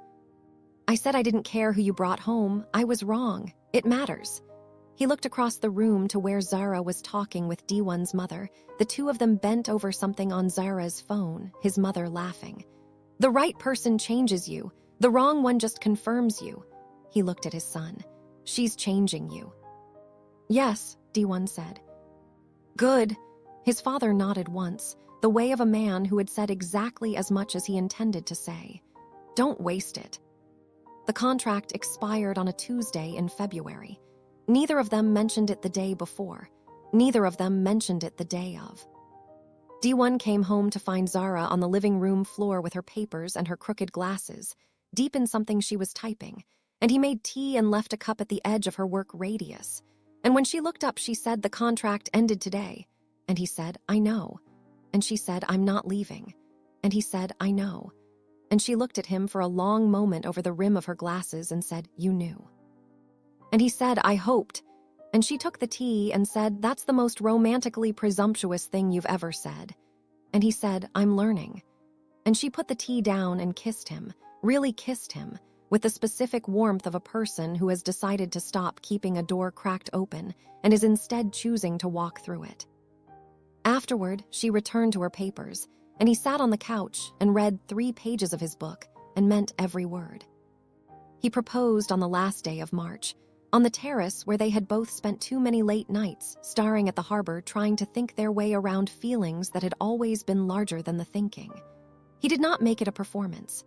"I said I didn't care who you brought home. I was wrong. It matters." He looked across the room to where Zara was talking with Dae-won's mother. The two of them bent over something on Zara's phone, his mother laughing. "The right person changes you. The wrong one just confirms you." He looked at his son. "She's changing you." "Yes," Dae-won said. "Good." His father nodded once, the way of a man who had said exactly as much as he intended to say. "Don't waste it." The contract expired on a Tuesday in February. Neither of them mentioned it the day before. Neither of them mentioned it the day of. Dae-won came home to find Zara on the living room floor with her papers and her crooked glasses, deep in something she was typing, and he made tea and left a cup at the edge of her work radius. And when she looked up, she said, "The contract ended today." And he said, "I know." And she said, "I'm not leaving." And he said, "I know." And she looked at him for a long moment over the rim of her glasses and said, "You knew." And he said, "I hoped." And she took the tea and said, "That's the most romantically presumptuous thing you've ever said." And he said, "I'm learning." And she put the tea down and kissed him, really kissed him, with the specific warmth of a person who has decided to stop keeping a door cracked open and is instead choosing to walk through it. Afterward, she returned to her papers, and he sat on the couch and read 3 pages of his book and meant every word. He proposed on the last day of March, on the terrace where they had both spent too many late nights staring at the harbor trying to think their way around feelings that had always been larger than the thinking. He did not make it a performance.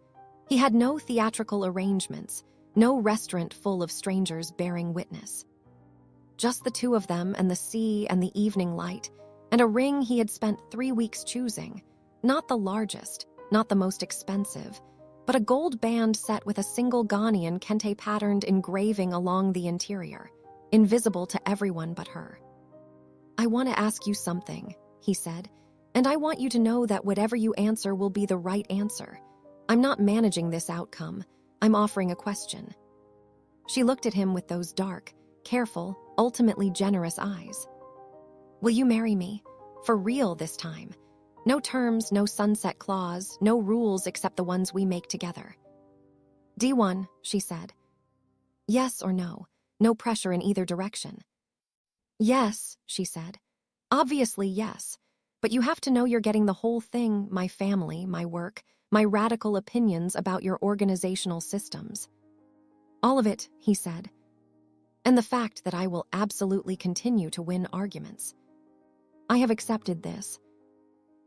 He had no theatrical arrangements, no restaurant full of strangers bearing witness. Just the two of them and the sea and the evening light, and a ring he had spent 3 weeks choosing, not the largest, not the most expensive, but a gold band set with a single Ghanaian kente patterned engraving along the interior, invisible to everyone but her. "I want to ask you something," he said, "and I want you to know that whatever you answer will be the right answer. I'm not managing this outcome. I'm offering a question." She looked at him with those dark, careful, ultimately generous eyes. "Will you marry me? For real this time? No terms, no sunset clause, no rules except the ones we make together." "Dae-won," she said. "Yes or no. No pressure in either direction." "Yes," she said. "Obviously yes. But you have to know you're getting the whole thing, my family, my work, my radical opinions about your organizational systems." "All of it," he said. "And the fact that I will absolutely continue to win arguments. I have accepted this."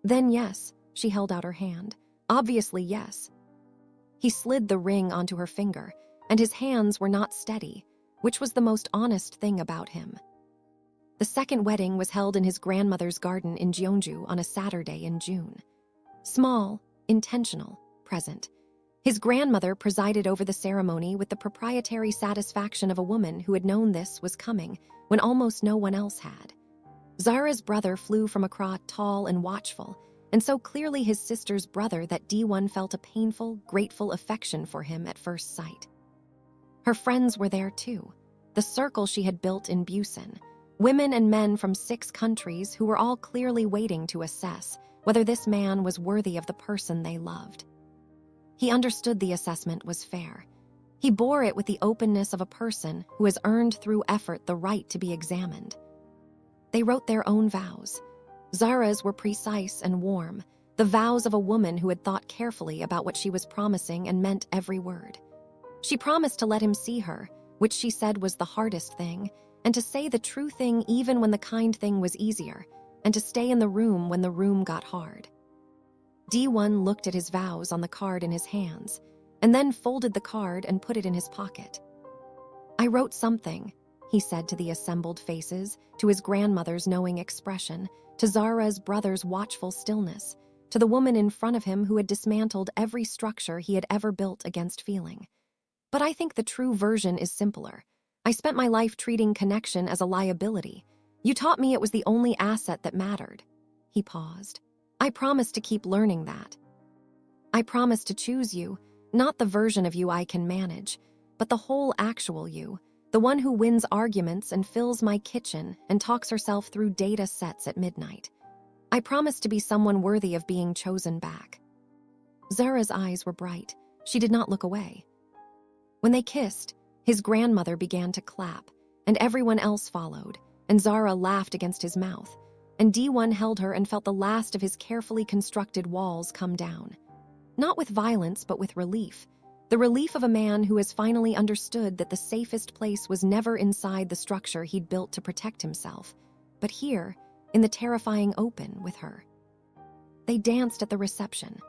"Then yes," she held out her hand. "Obviously yes." He slid the ring onto her finger, and his hands were not steady, which was the most honest thing about him. The second wedding was held in his grandmother's garden in Jeonju on a Saturday in June. Small, intentional, present. His grandmother presided over the ceremony with the proprietary satisfaction of a woman who had known this was coming when almost no one else had. Zara's brother flew from Accra, tall and watchful, and so clearly his sister's brother that Dae-won felt a painful, grateful affection for him at first sight. Her friends were there too, the circle she had built in Busan, women and men from 6 countries who were all clearly waiting to assess whether this man was worthy of the person they loved. He understood the assessment was fair. He bore it with the openness of a person who has earned through effort the right to be examined. They wrote their own vows. Zara's were precise and warm, the vows of a woman who had thought carefully about what she was promising and meant every word. She promised to let him see her, which she said was the hardest thing, and to say the true thing even when the kind thing was easier, and to stay in the room when the room got hard. Dae-won looked at his vows on the card in his hands, and then folded the card and put it in his pocket. "I wrote something," he said to the assembled faces, to his grandmother's knowing expression, to Zara's brother's watchful stillness, to the woman in front of him who had dismantled every structure he had ever built against feeling. "But I think the true version is simpler. I spent my life treating connection as a liability. You taught me it was the only asset that mattered." He paused. "I promise to keep learning that. I promise to choose you, not the version of you I can manage, but the whole actual you, the one who wins arguments and fills my kitchen and talks herself through data sets at midnight. I promise to be someone worthy of being chosen back." Zara's eyes were bright. She did not look away. When they kissed, his grandmother began to clap, and everyone else followed, and Zara laughed against his mouth, and Dae-won held her and felt the last of his carefully constructed walls come down. Not with violence, but with relief. The relief of a man who has finally understood that the safest place was never inside the structure he'd built to protect himself, but here, in the terrifying open with her. They danced at the reception.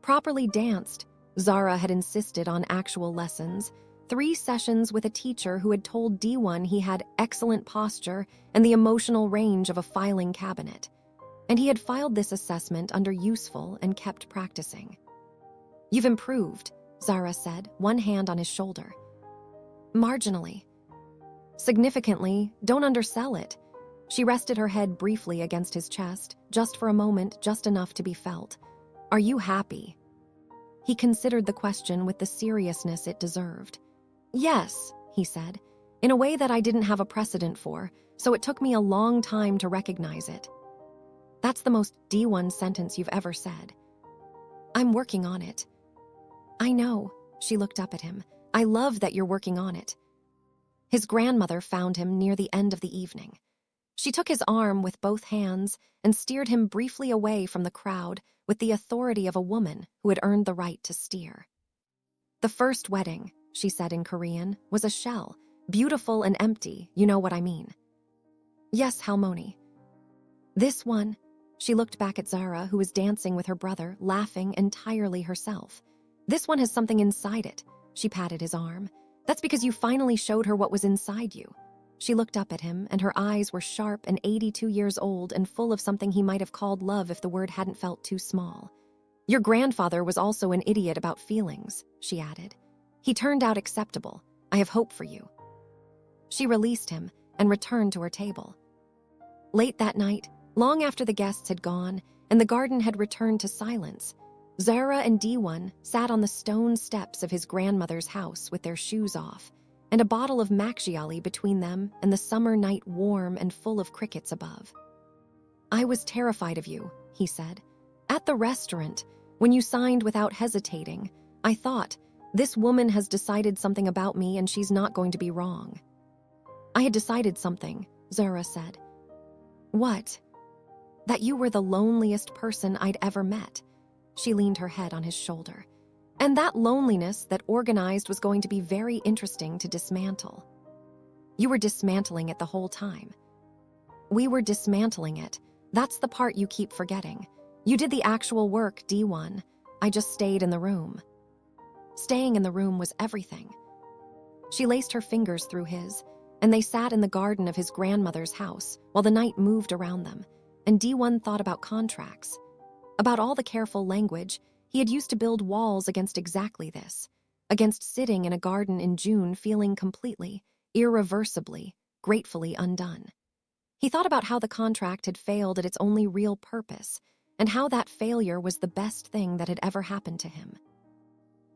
Properly danced. Zara had insisted on actual lessons, 3 sessions with a teacher who had told Dae-won he had excellent posture and the emotional range of a filing cabinet. And he had filed this assessment under useful and kept practicing. "You've improved," Zara said, one hand on his shoulder. "Marginally." "Significantly, don't undersell it." She rested her head briefly against his chest, just for a moment, just enough to be felt. "Are you happy?" He considered the question with the seriousness it deserved. "Yes," he said, in a way that I didn't have a precedent for, so it took me a long time to recognize it. "That's the most Dae-won sentence you've ever said." "I'm working on it." "I know," she looked up at him. "I love that you're working on it." His grandmother found him near the end of the evening. She took his arm with both hands and steered him briefly away from the crowd with the authority of a woman who had earned the right to steer. "The first wedding," she said in Korean, "was a shell, beautiful and empty, you know what I mean." "Yes, Halmoni." "This one," she looked back at Zara, who was dancing with her brother, laughing entirely herself. "This one has something inside it." She patted his arm. "That's because you finally showed her what was inside you." She looked up at him, and her eyes were sharp and 82 years old and full of something he might have called love if the word hadn't felt too small. "Your grandfather was also an idiot about feelings," she added. "He turned out acceptable. I have hope for you." She released him and returned to her table. Late that night, long after the guests had gone and the garden had returned to silence, Zara and Dae-won sat on the stone steps of his grandmother's house with their shoes off, and a bottle of makgeolli between them and the summer night warm and full of crickets above. "I was terrified of you," he said. "At the restaurant, when you signed without hesitating, I thought, this woman has decided something about me and she's not going to be wrong." "I had decided something," Zara said. "What?" "That you were the loneliest person I'd ever met." She leaned her head on his shoulder. "And that loneliness that organized was going to be very interesting to dismantle." "You were dismantling it the whole time." "We were dismantling it. That's the part you keep forgetting. You did the actual work, Dae-won. I just stayed in the room." Staying in the room was everything. She laced her fingers through his, and they sat in the garden of his grandmother's house while the night moved around them, and Dae-won thought about contracts. About all the careful language he had used to build walls against exactly this, against sitting in a garden in June feeling completely, irreversibly, gratefully undone. He thought about how the contract had failed at its only real purpose, and how that failure was the best thing that had ever happened to him.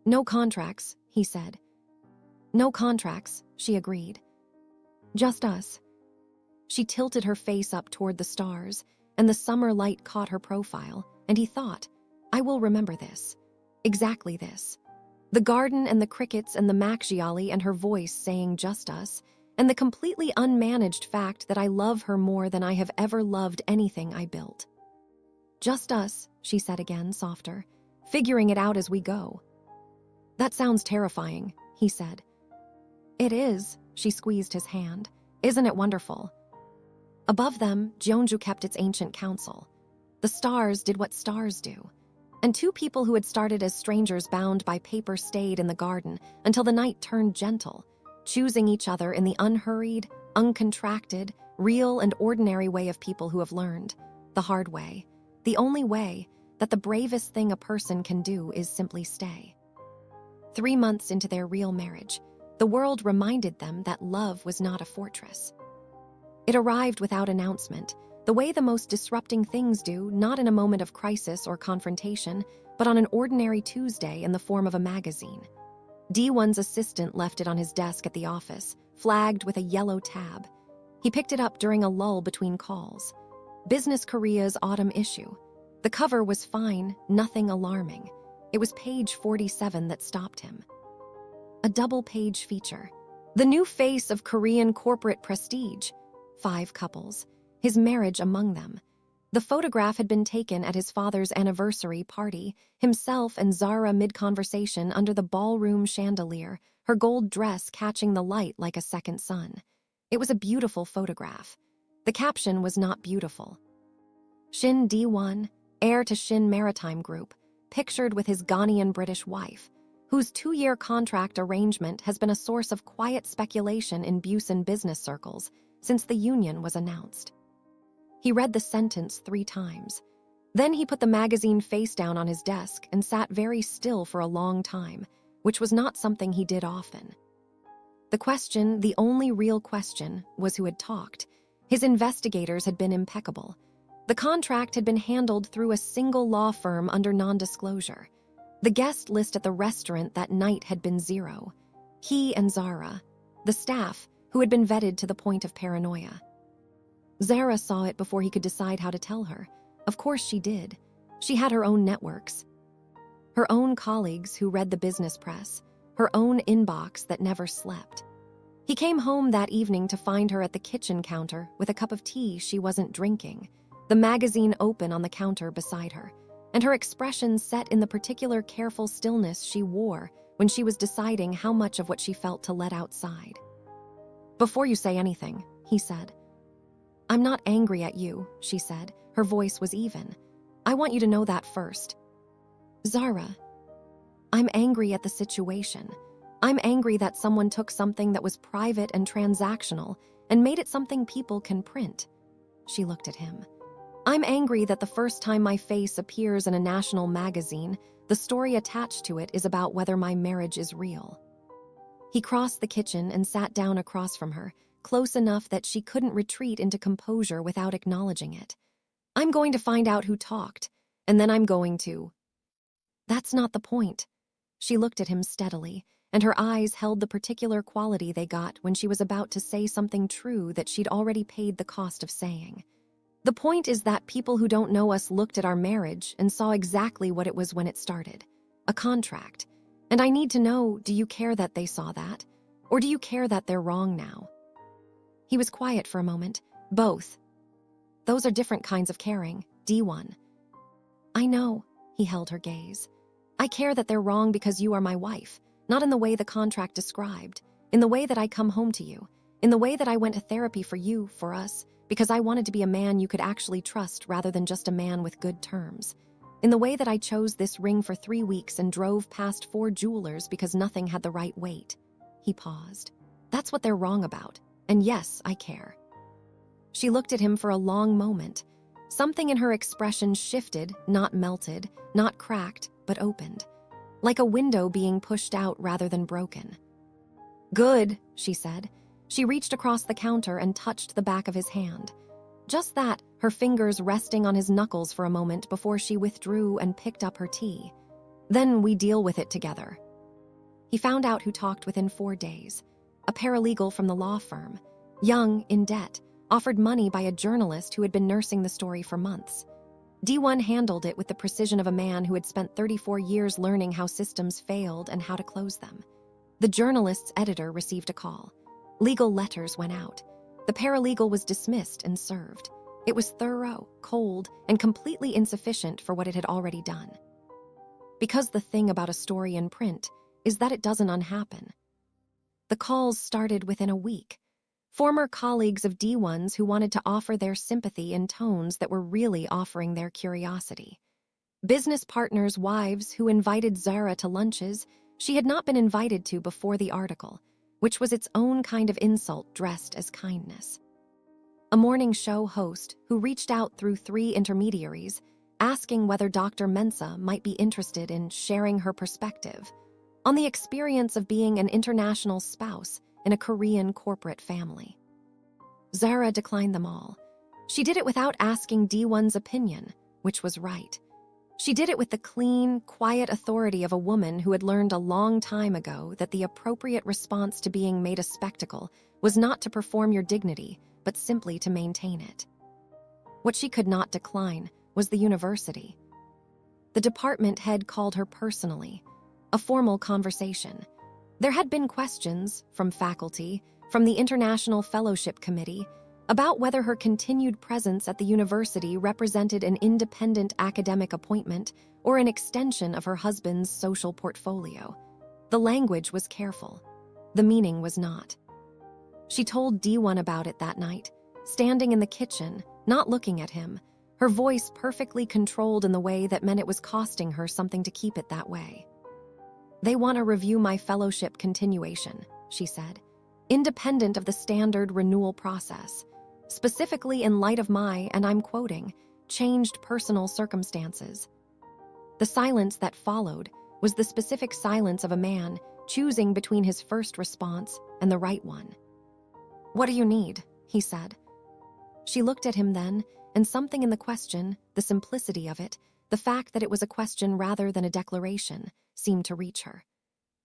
"No contracts," he said. "No contracts," she agreed. "Just us." She tilted her face up toward the stars, and the summer light caught her profile, and he thought, "I will remember this. Exactly this. The garden and the crickets and the makgeolli and her voice saying just us, and the completely unmanaged fact that I love her more than I have ever loved anything I built." "Just us," she said again, softer, "figuring it out as we go." "That sounds terrifying," he said. "It is," she squeezed his hand. "Isn't it wonderful?" Above them, Jeonju kept its ancient council. The stars did what stars do. And two people who had started as strangers bound by paper stayed in the garden until the night turned gentle, choosing each other in the unhurried, uncontracted, real and ordinary way of people who have learned, the hard way, the only way, that the bravest thing a person can do is simply stay. 3 months into their real marriage, the world reminded them that love was not a fortress. It arrived without announcement, the way the most disrupting things do, not in a moment of crisis or confrontation, but on an ordinary Tuesday in the form of a magazine. Dae-won's assistant left it on his desk at the office, flagged with a yellow tab. He picked it up during a lull between calls. Business Korea's autumn issue. The cover was fine, nothing alarming. It was page 47 that stopped him. A double-page feature. The new face of Korean corporate prestige. 5 couples. His marriage among them. The photograph had been taken at his father's anniversary party, himself and Zara mid-conversation under the ballroom chandelier, her gold dress catching the light like a second sun. It was a beautiful photograph. The caption was not beautiful. Shin Dae-won, heir to Shin Maritime Group, pictured with his Ghanaian-British wife, whose 2-year contract arrangement has been a source of quiet speculation in Busan business circles since the union was announced. He read the sentence 3 times. Then he put the magazine face down on his desk and sat very still for a long time, which was not something he did often. The question, the only real question, was who had talked. His investigators had been impeccable. The contract had been handled through a single law firm under non-disclosure. The guest list at the restaurant that night had been 0. He and Zara, the staff, who had been vetted to the point of paranoia. Zara saw it before he could decide how to tell her. Of course she did. She had her own networks. Her own colleagues who read the business press. Her own inbox that never slept. He came home that evening to find her at the kitchen counter with a cup of tea she wasn't drinking, the magazine open on the counter beside her, and her expression set in the particular careful stillness she wore when she was deciding how much of what she felt to let outside. "Before you say anything," he said. "I'm not angry at you," she said. Her voice was even. "I want you to know that first." "Zara, I'm angry at the situation. I'm angry that someone took something that was private and transactional and made it something people can print." She looked at him. "I'm angry that the first time my face appears in a national magazine, the story attached to it is about whether my marriage is real." He crossed the kitchen and sat down across from her, close enough that she couldn't retreat into composure without acknowledging it. "I'm going to find out who talked, and then I'm going to—" "That's not the point." She looked at him steadily, and her eyes held the particular quality they got when she was about to say something true that she'd already paid the cost of saying. "The point is that people who don't know us looked at our marriage and saw exactly what it was when it started. A contract. And I need to know, do you care that they saw that? Or do you care that they're wrong now?" He was quiet for a moment. "Both. Those are different kinds of caring, Dae-won." "I know," he held her gaze. "I care that they're wrong because you are my wife, not in the way the contract described, in the way that I come home to you, in the way that I went to therapy for you, for us, because I wanted to be a man you could actually trust rather than just a man with good terms. In the way that I chose this ring for 3 weeks and drove past 4 jewelers because nothing had the right weight." He paused. "That's what they're wrong about. And yes, I care." She looked at him for a long moment. Something in her expression shifted, not melted, not cracked, but opened. Like a window being pushed out rather than broken. "Good," she said. She reached across the counter and touched the back of his hand. Just that, her fingers resting on his knuckles for a moment before she withdrew and picked up her tea. "Then we deal with it together." He found out who talked within 4 days. A paralegal from the law firm. Young, in debt, offered money by a journalist who had been nursing the story for months. Dae-won handled it with the precision of a man who had spent 34 years learning how systems failed and how to close them. The journalist's editor received a call. Legal letters went out. The paralegal was dismissed and served. It was thorough, cold, and completely insufficient for what it had already done. Because the thing about a story in print is that it doesn't unhappen. The calls started within a week. Former colleagues of Dae-won's who wanted to offer their sympathy in tones that were really offering their curiosity. Business partners' wives who invited Zara to lunches she had not been invited to before the article, which was its own kind of insult dressed as kindness. A morning show host who reached out through 3 intermediaries, asking whether Dr. Mensah might be interested in sharing her perspective on the experience of being an international spouse in a Korean corporate family. Zara declined them all. She did it without asking Dae-won's opinion, which was right. She did it with the clean, quiet authority of a woman who had learned a long time ago that the appropriate response to being made a spectacle was not to perform your dignity, but simply to maintain it. What she could not decline was the university. The department head called her personally, a formal conversation. There had been questions from faculty, from the International Fellowship Committee, about whether her continued presence at the university represented an independent academic appointment or an extension of her husband's social portfolio. The language was careful. The meaning was not. She told Dae-won about it that night, standing in the kitchen, not looking at him, her voice perfectly controlled in the way that meant it was costing her something to keep it that way. "They want to review my fellowship continuation," she said, "independent of the standard renewal process, specifically in light of my, and I'm quoting, changed personal circumstances." The silence that followed was the specific silence of a man choosing between his first response and the right one. "What do you need?" he said. She looked at him then, and something in the question, the simplicity of it, the fact that it was a question rather than a declaration, seemed to reach her.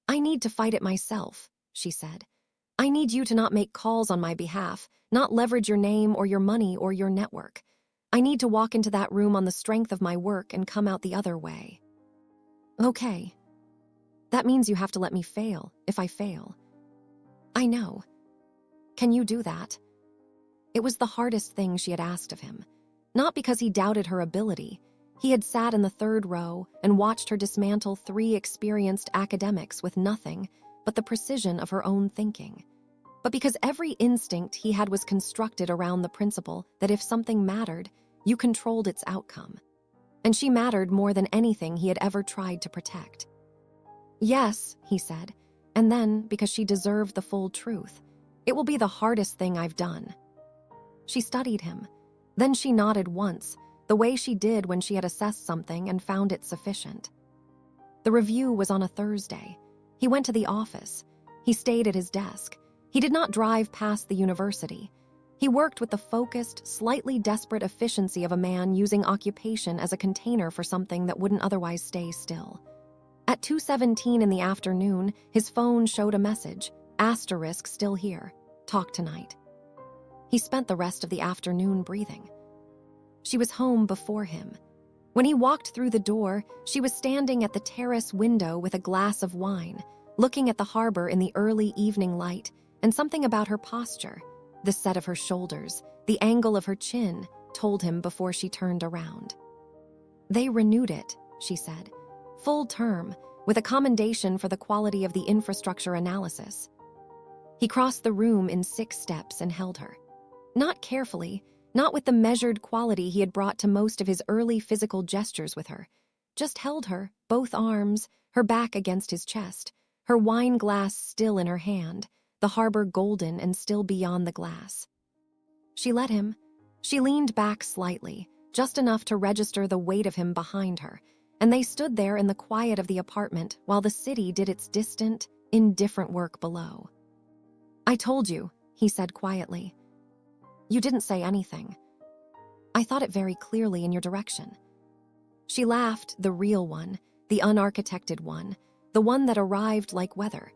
"I need to fight it myself," she said. "I need you to not make calls on my behalf, not leverage your name or your money or your network. I need to walk into that room on the strength of my work and come out the other way." "Okay. That means you have to let me fail, if I fail." "I know. Can you do that?" It was the hardest thing she had asked of him. Not because he doubted her ability. He had sat in the 3rd row and watched her dismantle 3 experienced academics with nothing but the precision of her own thinking. But because every instinct he had was constructed around the principle that if something mattered, you controlled its outcome. And she mattered more than anything he had ever tried to protect. "Yes," he said, and then, because she deserved the full truth, "It will be the hardest thing I've done." She studied him. Then she nodded once, the way she did when she had assessed something and found it sufficient. The review was on a Thursday. He went to the office. He stayed at his desk. He did not drive past the university. He worked with the focused, slightly desperate efficiency of a man using occupation as a container for something that wouldn't otherwise stay still. At 2:17 in the afternoon, his phone showed a message, asterisk still here, talk tonight. He spent the rest of the afternoon breathing. She was home before him. When he walked through the door, she was standing at the terrace window with a glass of wine, looking at the harbor in the early evening light, and something about her posture, the set of her shoulders, the angle of her chin, told him before she turned around. "They renewed it," she said. "Full term, with a commendation for the quality of the infrastructure analysis." He crossed the room in 6 steps and held her. Not carefully, not with the measured quality he had brought to most of his early physical gestures with her. Just held her, both arms, her back against his chest, her wine glass still in her hand, the harbor golden and still beyond the glass. She let him. She leaned back slightly, just enough to register the weight of him behind her, and they stood there in the quiet of the apartment while the city did its distant, indifferent work below. "I told you," he said quietly. "You didn't say anything. I thought it very clearly in your direction." She laughed, the real one, the unarchitected one, the one that arrived like weather,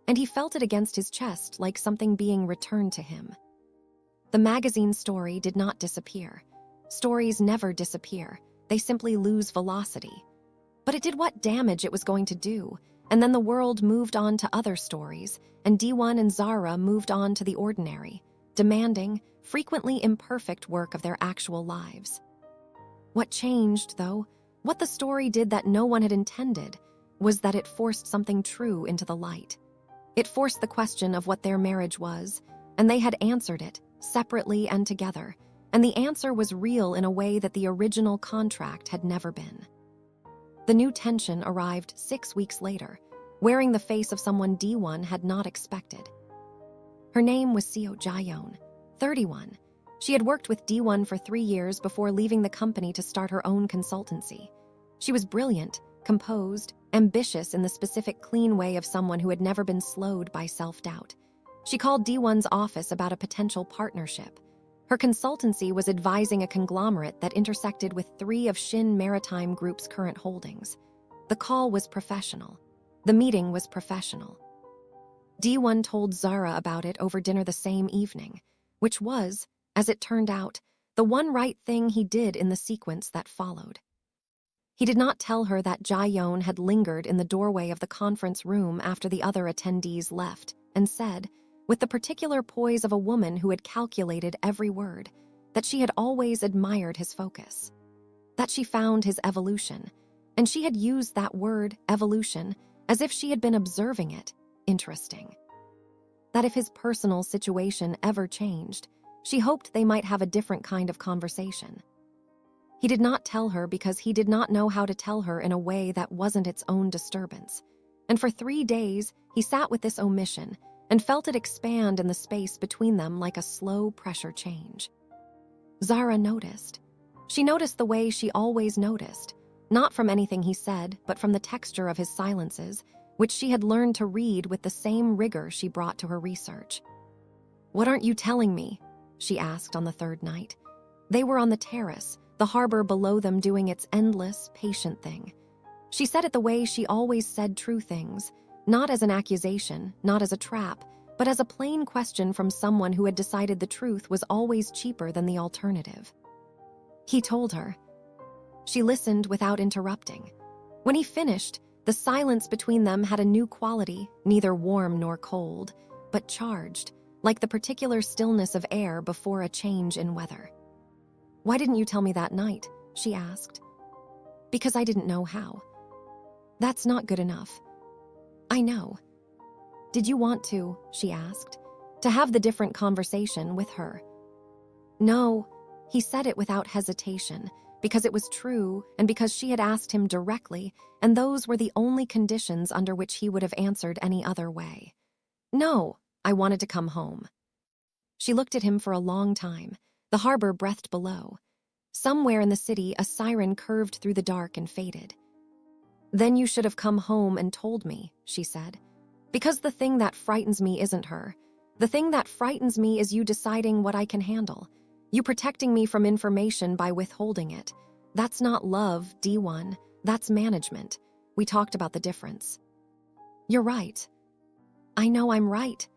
and he felt it against his chest like something being returned to him. The magazine story did not disappear. Stories never disappear. They simply lose velocity. But it did what damage it was going to do, and then the world moved on to other stories, and Dae-won and Zara moved on to the ordinary, demanding, frequently imperfect work of their actual lives. What changed, though, what the story did that no one had intended, was that it forced something true into the light. It forced the question of what their marriage was, and they had answered it, separately and together, and the answer was real in a way that the original contract had never been. The new tension arrived 6 weeks later, wearing the face of someone Dae-won had not expected. Her name was Seo Jae-yeon, 31. She had worked with Dae-won for 3 years before leaving the company to start her own consultancy. She was brilliant, composed, ambitious in the specific clean way of someone who had never been slowed by self-doubt. She called Dae-won's office about a potential partnership. Her consultancy was advising a conglomerate that intersected with 3 of Shin Maritime Group's current holdings. The call was professional. The meeting was professional. Dae-won told Zara about it over dinner the same evening, which was, as it turned out, the one right thing he did in the sequence that followed. He did not tell her that Jae-yeon had lingered in the doorway of the conference room after the other attendees left and said, with the particular poise of a woman who had calculated every word, that she had always admired his focus, that she found his evolution, and she had used that word, evolution, as if she had been observing it, interesting. That if his personal situation ever changed, she hoped they might have a different kind of conversation. He did not tell her because he did not know how to tell her in a way that wasn't its own disturbance. And for 3 days, he sat with this omission and felt it expand in the space between them like a slow pressure change. Zara noticed. She noticed the way she always noticed, not from anything he said, but from the texture of his silences, which she had learned to read with the same rigor she brought to her research. "What aren't you telling me?" she asked on the 3rd night. They were on the terrace, the harbor below them doing its endless, patient thing. She said it the way she always said true things, not as an accusation, not as a trap, but as a plain question from someone who had decided the truth was always cheaper than the alternative. He told her. She listened without interrupting. When he finished, the silence between them had a new quality, neither warm nor cold, but charged, like the particular stillness of air before a change in weather. "Why didn't you tell me that night?" she asked. "Because I didn't know how." "That's not good enough." "I know." "Did you want to," she asked, "to have the different conversation with her?" "No," he said it without hesitation, because it was true and because she had asked him directly, and those were the only conditions under which he would have answered any other way. "No, I wanted to come home." She looked at him for a long time. The harbor breathed below. Somewhere in the city, a siren curved through the dark and faded. "Then you should have come home and told me," she said. "Because the thing that frightens me isn't her. The thing that frightens me is you deciding what I can handle. You protecting me from information by withholding it. That's not love, Dae-won. That's management. We talked about the difference." "You're right." "I know I'm right."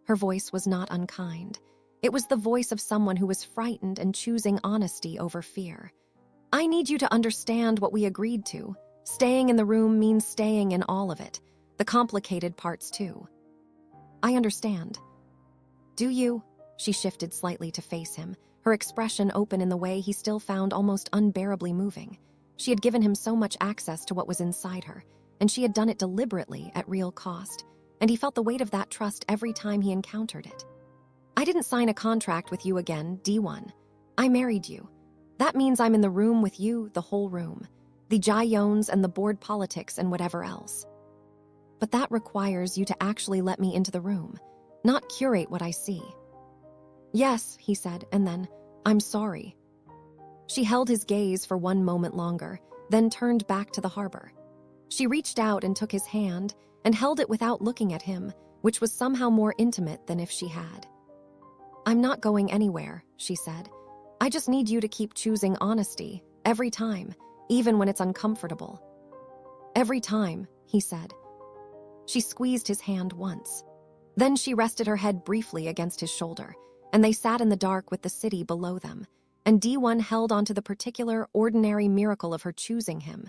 Her voice was not unkind. It was the voice of someone who was frightened and choosing honesty over fear. "I need you to understand what we agreed to. Staying in the room means staying in all of it. The complicated parts, too." "I understand." "Do you?" She shifted slightly to face him, her expression open in the way he still found almost unbearably moving. She had given him so much access to what was inside her, and she had done it deliberately at real cost, and he felt the weight of that trust every time he encountered it. "I didn't sign a contract with you again, Dae-won. I married you. That means I'm in the room with you, the whole room. The Jae-yeons and the board politics and whatever else. But that requires you to actually let me into the room, not curate what I see." "Yes," he said, and then, "I'm sorry." She held his gaze for one moment longer, then turned back to the harbor. She reached out and took his hand and held it without looking at him, which was somehow more intimate than if she had. "I'm not going anywhere," she said. "I just need you to keep choosing honesty, every time, even when it's uncomfortable." "Every time," he said. She squeezed his hand once. Then she rested her head briefly against his shoulder, and they sat in the dark with the city below them, and Dae-won held onto the particular, ordinary miracle of her choosing him.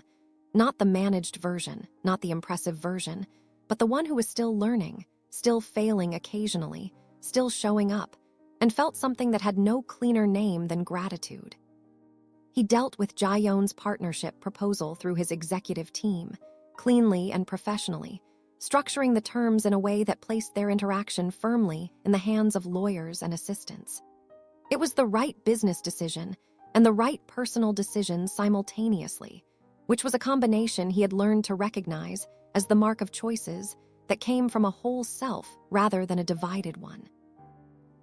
Not the managed version, not the impressive version, but the one who was still learning, still failing occasionally, still showing up, and felt something that had no cleaner name than gratitude. He dealt with Jae-yeon's partnership proposal through his executive team, cleanly and professionally, structuring the terms in a way that placed their interaction firmly in the hands of lawyers and assistants. It was the right business decision and the right personal decision simultaneously, which was a combination he had learned to recognize as the mark of choices that came from a whole self rather than a divided one.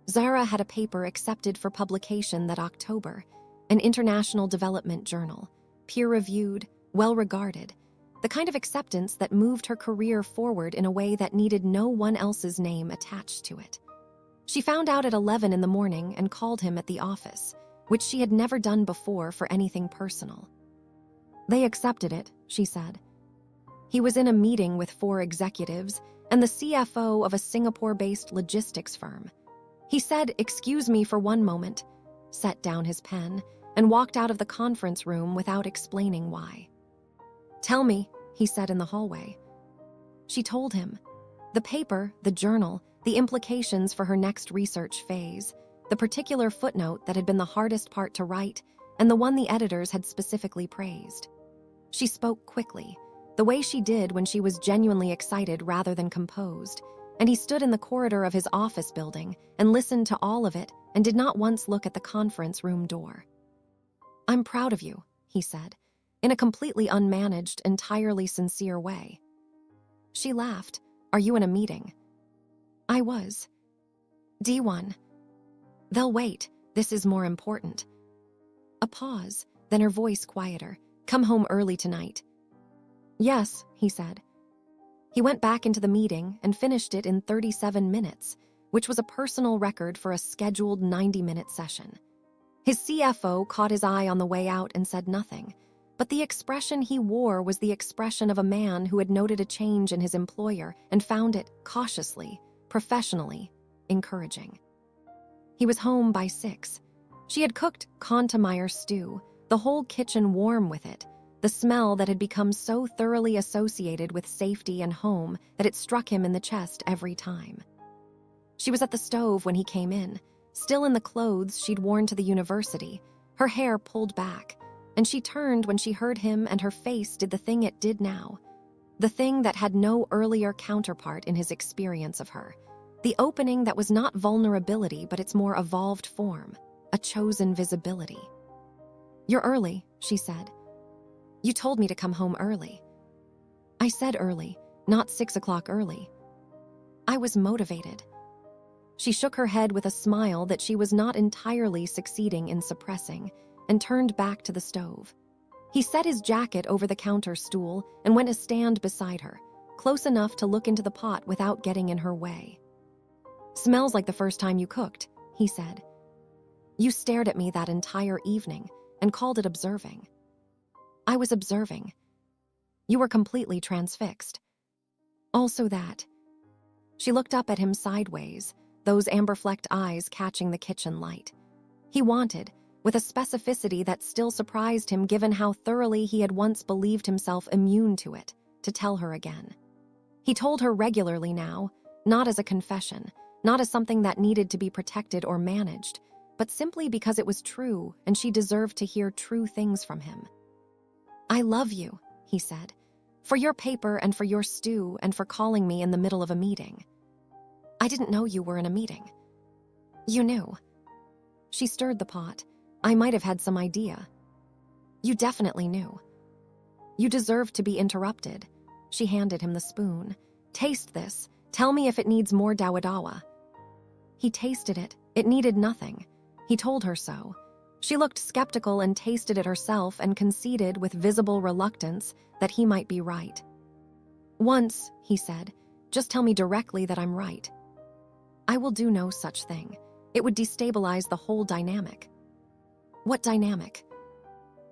Zara had a paper accepted for publication that October, an international development journal, peer-reviewed, well-regarded, the kind of acceptance that moved her career forward in a way that needed no one else's name attached to it. She found out at 11 in the morning and called him at the office, which she had never done before for anything personal. They accepted it, she said. He was in a meeting with 4 executives and the CFO of a Singapore-based logistics firm. He said, "Excuse me for one moment," set down his pen, and walked out of the conference room without explaining why. "Tell me," he said in the hallway. She told him. The paper, the journal, the implications for her next research phase, the particular footnote that had been the hardest part to write, and the one the editors had specifically praised. She spoke quickly, the way she did when she was genuinely excited rather than composed, and he stood in the corridor of his office building and listened to all of it and did not once look at the conference room door. "I'm proud of you," he said, in a completely unmanaged, entirely sincere way. She laughed. "Are you in a meeting?" "I was." "D1. They'll wait. This is more important." A pause, then her voice quieter. "Come home early tonight." "Yes," he said. He went back into the meeting and finished it in 37 minutes, which was a personal record for a scheduled 90-minute session. His CFO caught his eye on the way out and said nothing, but the expression he wore was the expression of a man who had noted a change in his employer and found it cautiously, professionally, encouraging. He was home by 6. She had cooked Kontamire stew, the whole kitchen warm with it, the smell that had become so thoroughly associated with safety and home that it struck him in the chest every time. She was at the stove when he came in, still in the clothes she'd worn to the university, her hair pulled back, and she turned when she heard him and her face did the thing it did now, the thing that had no earlier counterpart in his experience of her, the opening that was not vulnerability but its more evolved form, a chosen visibility. "You're early," she said. "You told me to come home early." "I said early, not 6 o'clock early." "I was motivated." She shook her head with a smile that she was not entirely succeeding in suppressing, and turned back to the stove. He set his jacket over the counter stool and went to stand beside her, close enough to look into the pot without getting in her way. "Smells like the first time you cooked," he said. "You stared at me that entire evening and called it observing." "I was observing. You were completely transfixed." "Also that." She looked up at him sideways, those amber-flecked eyes catching the kitchen light. He wanted, with a specificity that still surprised him given how thoroughly he had once believed himself immune to it, to tell her again. He told her regularly now, not as a confession, not as something that needed to be protected or managed, but simply because it was true and she deserved to hear true things from him. "I love you," he said, "for your paper and for your stew and for calling me in the middle of a meeting." "I didn't know you were in a meeting." "You knew." She stirred the pot. "I might have had some idea." "You definitely knew." "You deserve to be interrupted." She handed him the spoon. "Taste this. Tell me if it needs more dawa-dawa." He tasted it. It needed nothing. He told her so. She looked skeptical and tasted it herself and conceded with visible reluctance that he might be right. "Once," he said, "just tell me directly that I'm right." "I will do no such thing. It would destabilize the whole dynamic." "What dynamic?"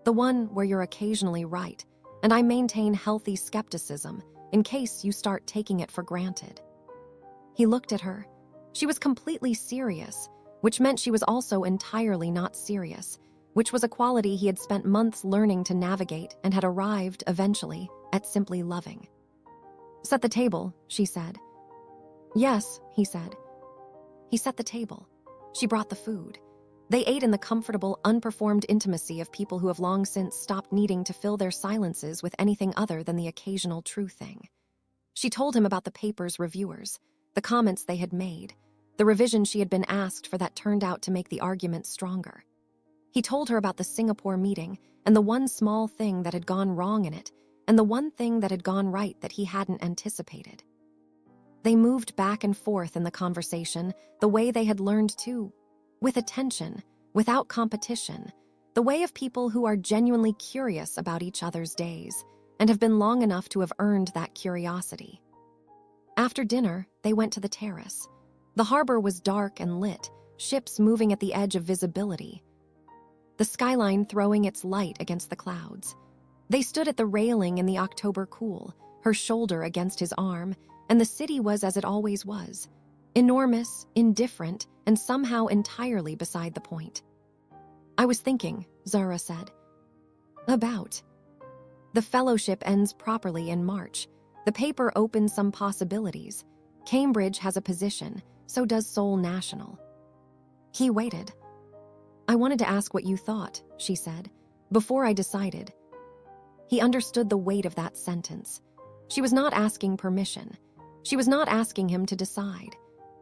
"The one where you're occasionally right, and I maintain healthy skepticism in case you start taking it for granted." He looked at her. She was completely serious, which meant she was also entirely not serious, which was a quality he had spent months learning to navigate and had arrived, eventually, at simply loving. "Set the table," she said. "Yes," he said. He set the table. She brought the food. They ate in the comfortable, unperformed intimacy of people who have long since stopped needing to fill their silences with anything other than the occasional true thing. She told him about the paper's reviewers, the comments they had made, the revision she had been asked for that turned out to make the argument stronger. He told her about the Singapore meeting and the one small thing that had gone wrong in it, and the one thing that had gone right that he hadn't anticipated. They moved back and forth in the conversation the way they had learned to, with attention, without competition, the way of people who are genuinely curious about each other's days and have been long enough to have earned that curiosity. After dinner, they went to the terrace. The harbor was dark and lit, ships moving at the edge of visibility, the skyline throwing its light against the clouds. They stood at the railing in the October cool, her shoulder against his arm, and the city was as it always was, enormous, indifferent, and somehow entirely beside the point. "I was thinking," Zara said. "About. The fellowship ends properly in March. The paper opens some possibilities. Cambridge has a position, so does Seoul National." He waited. "I wanted to ask what you thought," she said, "before I decided." He understood the weight of that sentence. She was not asking permission. She was not asking him to decide.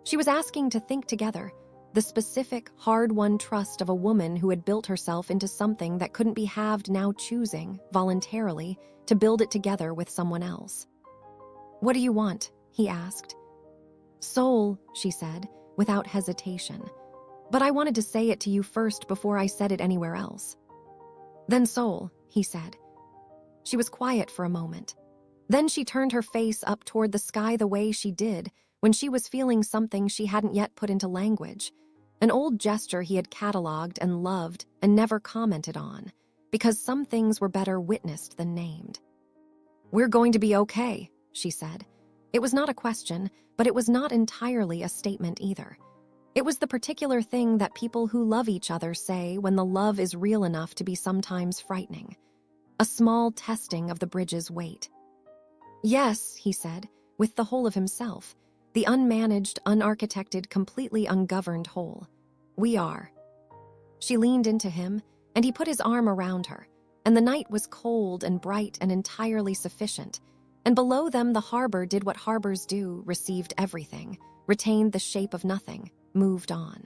She was asking to think together, the specific, hard-won trust of a woman who had built herself into something that couldn't be halved, now choosing, voluntarily, to build it together with someone else. "What do you want?" he asked. "Seoul," she said, without hesitation. "But I wanted to say it to you first before I said it anywhere else." "Then Seoul," he said. She was quiet for a moment. Then she turned her face up toward the sky the way she did when she was feeling something she hadn't yet put into language, an old gesture he had catalogued and loved and never commented on, because some things were better witnessed than named. "We're going to be okay," she said. It was not a question, but it was not entirely a statement either. It was the particular thing that people who love each other say when the love is real enough to be sometimes frightening. A small testing of the bridge's weight. "Yes," he said, with the whole of himself, the unmanaged, unarchitected, completely ungoverned whole. "We are." She leaned into him, and he put his arm around her, and the night was cold and bright and entirely sufficient, and below them the harbor did what harbors do, received everything, retained the shape of nothing, moved on.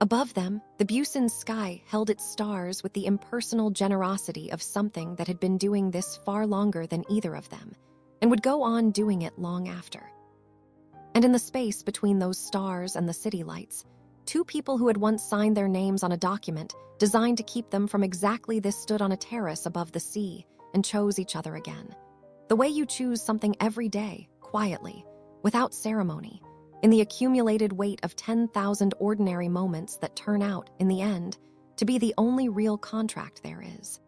Above them, the Busan sky held its stars with the impersonal generosity of something that had been doing this far longer than either of them, and would go on doing it long after. And in the space between those stars and the city lights, two people who had once signed their names on a document designed to keep them from exactly this stood on a terrace above the sea and chose each other again. The way you choose something every day, quietly, without ceremony, in the accumulated weight of 10,000 ordinary moments that turn out, in the end, to be the only real contract there is.